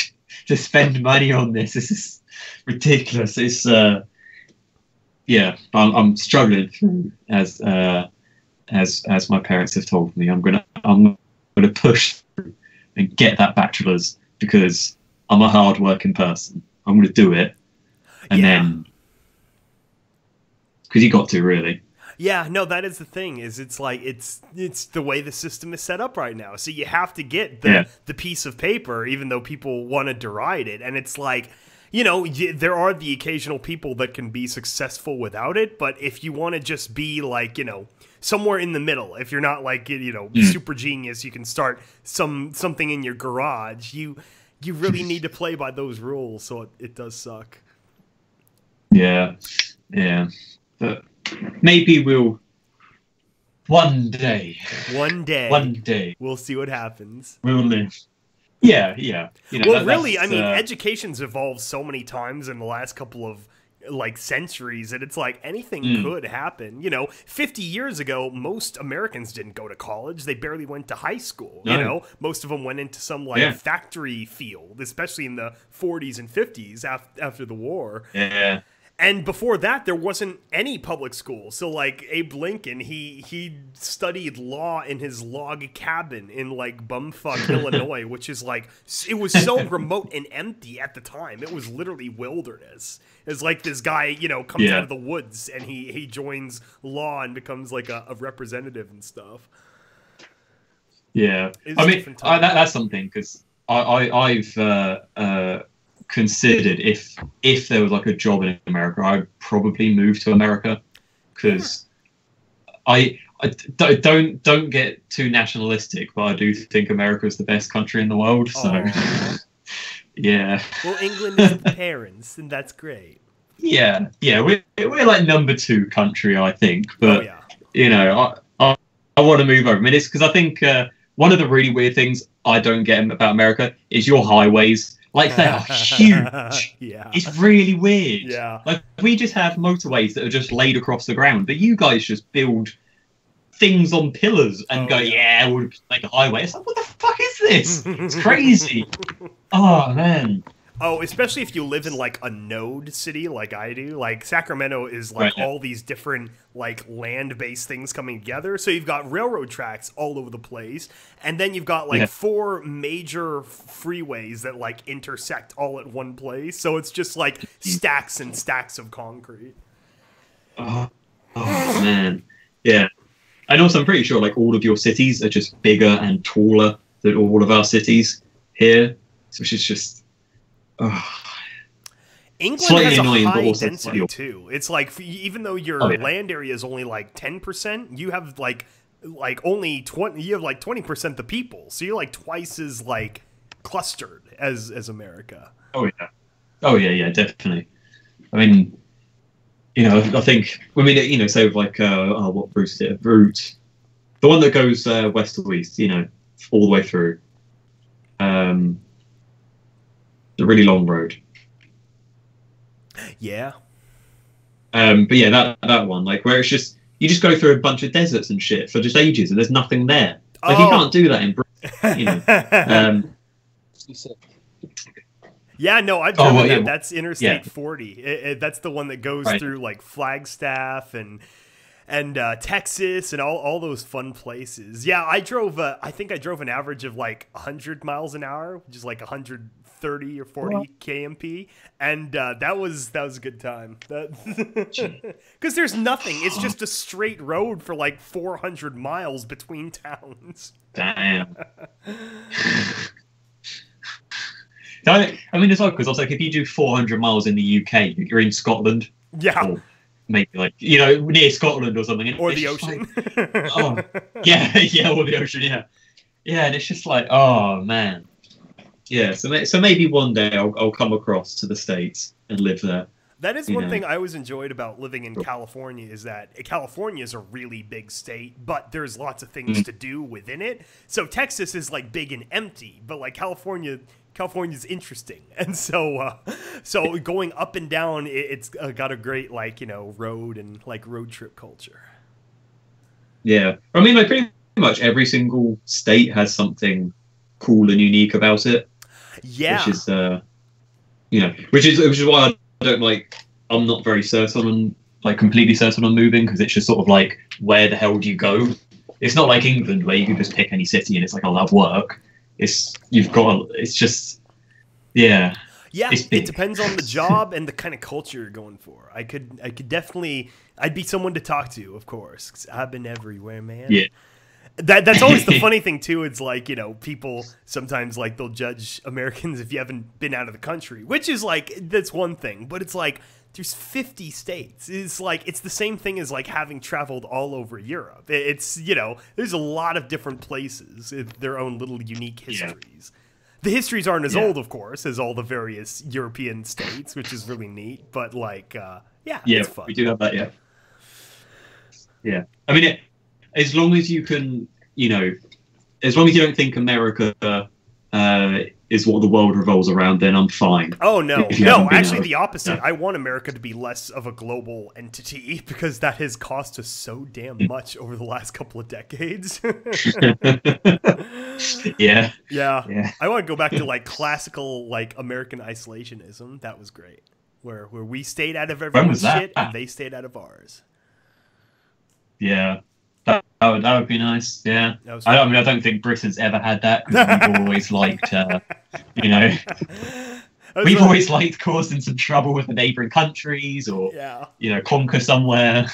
to spend money on this. This is ridiculous. It's yeah, I'm struggling through as my parents have told me. I'm gonna push through and get that bachelor's because I'm a hard-working person. I'm gonna do it, and then because you got to really. Yeah, no, that is the thing. Is it's like it's the way the system is set up right now. So you have to get the piece of paper, even though people want to deride it. And it's like, you know, there are the occasional people that can be successful without it. But if you want to just be like, you know, somewhere in the middle, if you're not like, you know, super genius, you can start something in your garage. You really need to play by those rules. So it does suck. Yeah, yeah, but. Maybe we'll one day we'll see what happens. We'll live. Yeah. You know, well, really, I mean, education's evolved so many times in the last couple of like centuries, and it's like anything could happen. You know, 50 years ago, most Americans didn't go to college; they barely went to high school. No. You know, most of them went into some like factory field, especially in the 40s and 50s after the war. Yeah. And before that, there wasn't any public school. So, like, Abe Lincoln, he studied law in his log cabin in, like, bumfuck Illinois, which is, like, it was so remote and empty at the time. It was literally wilderness. It's like this guy, you know, comes out of the woods, and he joins law and becomes, like, a representative and stuff. Yeah. I mean, that's something, because I've considered if there was like a job in America, I'd probably move to America because I don't get too nationalistic, but I do think America is the best country in the world. So yeah. Well, England is the parents, and that's great. Yeah, we're like number 2 country, I think. But you know, I want to move over. I mean, it's because I think one of the really weird things I don't get about America is your highways. Like, they are huge. Yeah. It's really weird. Yeah. Like, we just have motorways that are just laid across the ground, but you guys just build things on pillars and go, yeah, we'll make a highway. It's like, what the fuck is this? It's crazy. Oh, man. Oh, especially if you live in like a node city like I do. Like Sacramento is like all these different like land-based things coming together. So you've got railroad tracks all over the place, and then you've got like 4 major freeways that like intersect all at one place. So it's just like stacks and stacks of concrete. Oh man. Yeah. And also I'm pretty sure like all of your cities are just bigger and taller than all of our cities here. Which is just England slightly has a annoying, but high also density too. It's like even though your land area is only like 10%, you have like only 20. You have like 20% the people, so you're like twice as like clustered as America. Oh yeah, definitely. I mean, you know, I think you know, say with like what route is it? Route, the one that goes west to east, you know, all the way through. The really long road. Yeah. But yeah, that one, like where it's just you just go through a bunch of deserts and shit for just ages, and there's nothing there. Like you can't do that in Britain, you know. Yeah, no, I've driven that. Yeah. That's Interstate 40. That's the one that goes through like Flagstaff and Texas and all those fun places. Yeah, I drove. I think I drove an average of like 100 miles an hour, which is like 130 or 40 kmp, and that was a good time. Because there's nothing. It's just a straight road for like 400 miles between towns. Damn. I mean, it's like because I was like, if you do 400 miles in the UK, you're in Scotland. Yeah. Or maybe like, you know, near Scotland or something. Or the ocean. Like, yeah, or the ocean, yeah. Yeah, and it's just like, oh, man. Yeah, so maybe one day I'll come across to the States and live there. That is one thing I always enjoyed about living in California is that California is a really big state, but there's lots of things to do within it. So Texas is like big and empty, but like California's interesting, and so going up and down, it's got a great like road and like road trip culture. Yeah, I mean, like pretty much every single state has something cool and unique about it. Yeah, which is which is why I don't like. I'm not very certain on completely certain on moving because it's just sort of like where the hell do you go? It's not like England where you can just pick any city and it's like I'll have work. It's just yeah, it depends on the job and the kind of culture you're going for. I could definitely, I'd be someone to talk to, of course, 'cause I've been everywhere, man. Yeah, that's always the funny thing too. It's like people sometimes like they'll judge Americans if you haven't been out of the country, which is like that's one thing, but it's like there's 50 states. It's like it's the same thing as like having traveled all over Europe. It's there's a lot of different places, their own little unique histories. Yeah. The histories aren't as old, of course, as all the various European states, which is really neat. But like, it's fun. We do have that. Yeah. I mean, as long as you can, as long as you don't think America is what the world revolves around, then I'm fine. Oh, no. Actually, the opposite. I want America to be less of a global entity because that has cost us so damn much over the last couple of decades. Yeah. I want to go back to like classical like American isolationism. That was great. Where we stayed out of everyone's shit and they stayed out of ours. Yeah. That would be nice. Yeah, I mean, I don't think Britain's ever had that because we've always liked, we've always liked causing some trouble with the neighbouring countries, or conquer somewhere,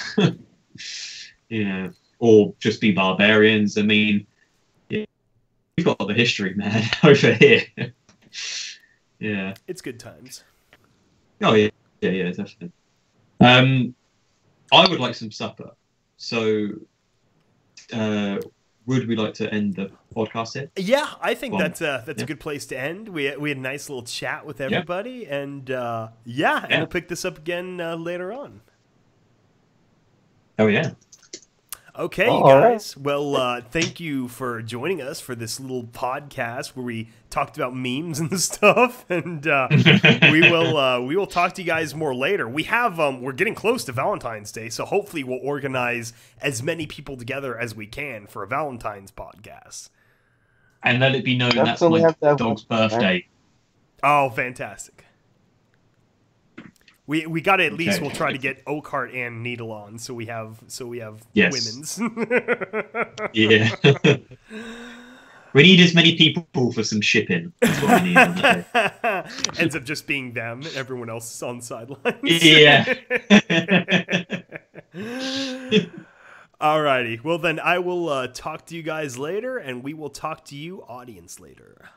or just be barbarians. I mean, we've got the history, man, over here. Yeah, it's good times. Oh yeah, definitely. I would like some supper, so. Would we like to end the podcast here? Yeah, I think that's a good place to end. We had a nice little chat with everybody, and and we'll pick this up again later on. Oh yeah. Okay, Oh, you all right. guys. Well, thank you for joining us for this little podcast where we talked about memes and stuff. And we will talk to you guys more later. We're getting close to Valentine's Day, so hopefully we'll organize as many people together as we can for a Valentine's podcast. And let it be known that's Definitely my have to have dog's one, right? birthday. Oh, fantastic. We got to at least Okay. we'll try to get Oakhart and Needle on, so we have Yes. women's. Yeah. We need as many people for some shipping. That's what we need on that day. Ends up just being them, and everyone else is on the sidelines. Yeah. Alrighty. Well, then I will talk to you guys later, and we will talk to you, audience, later.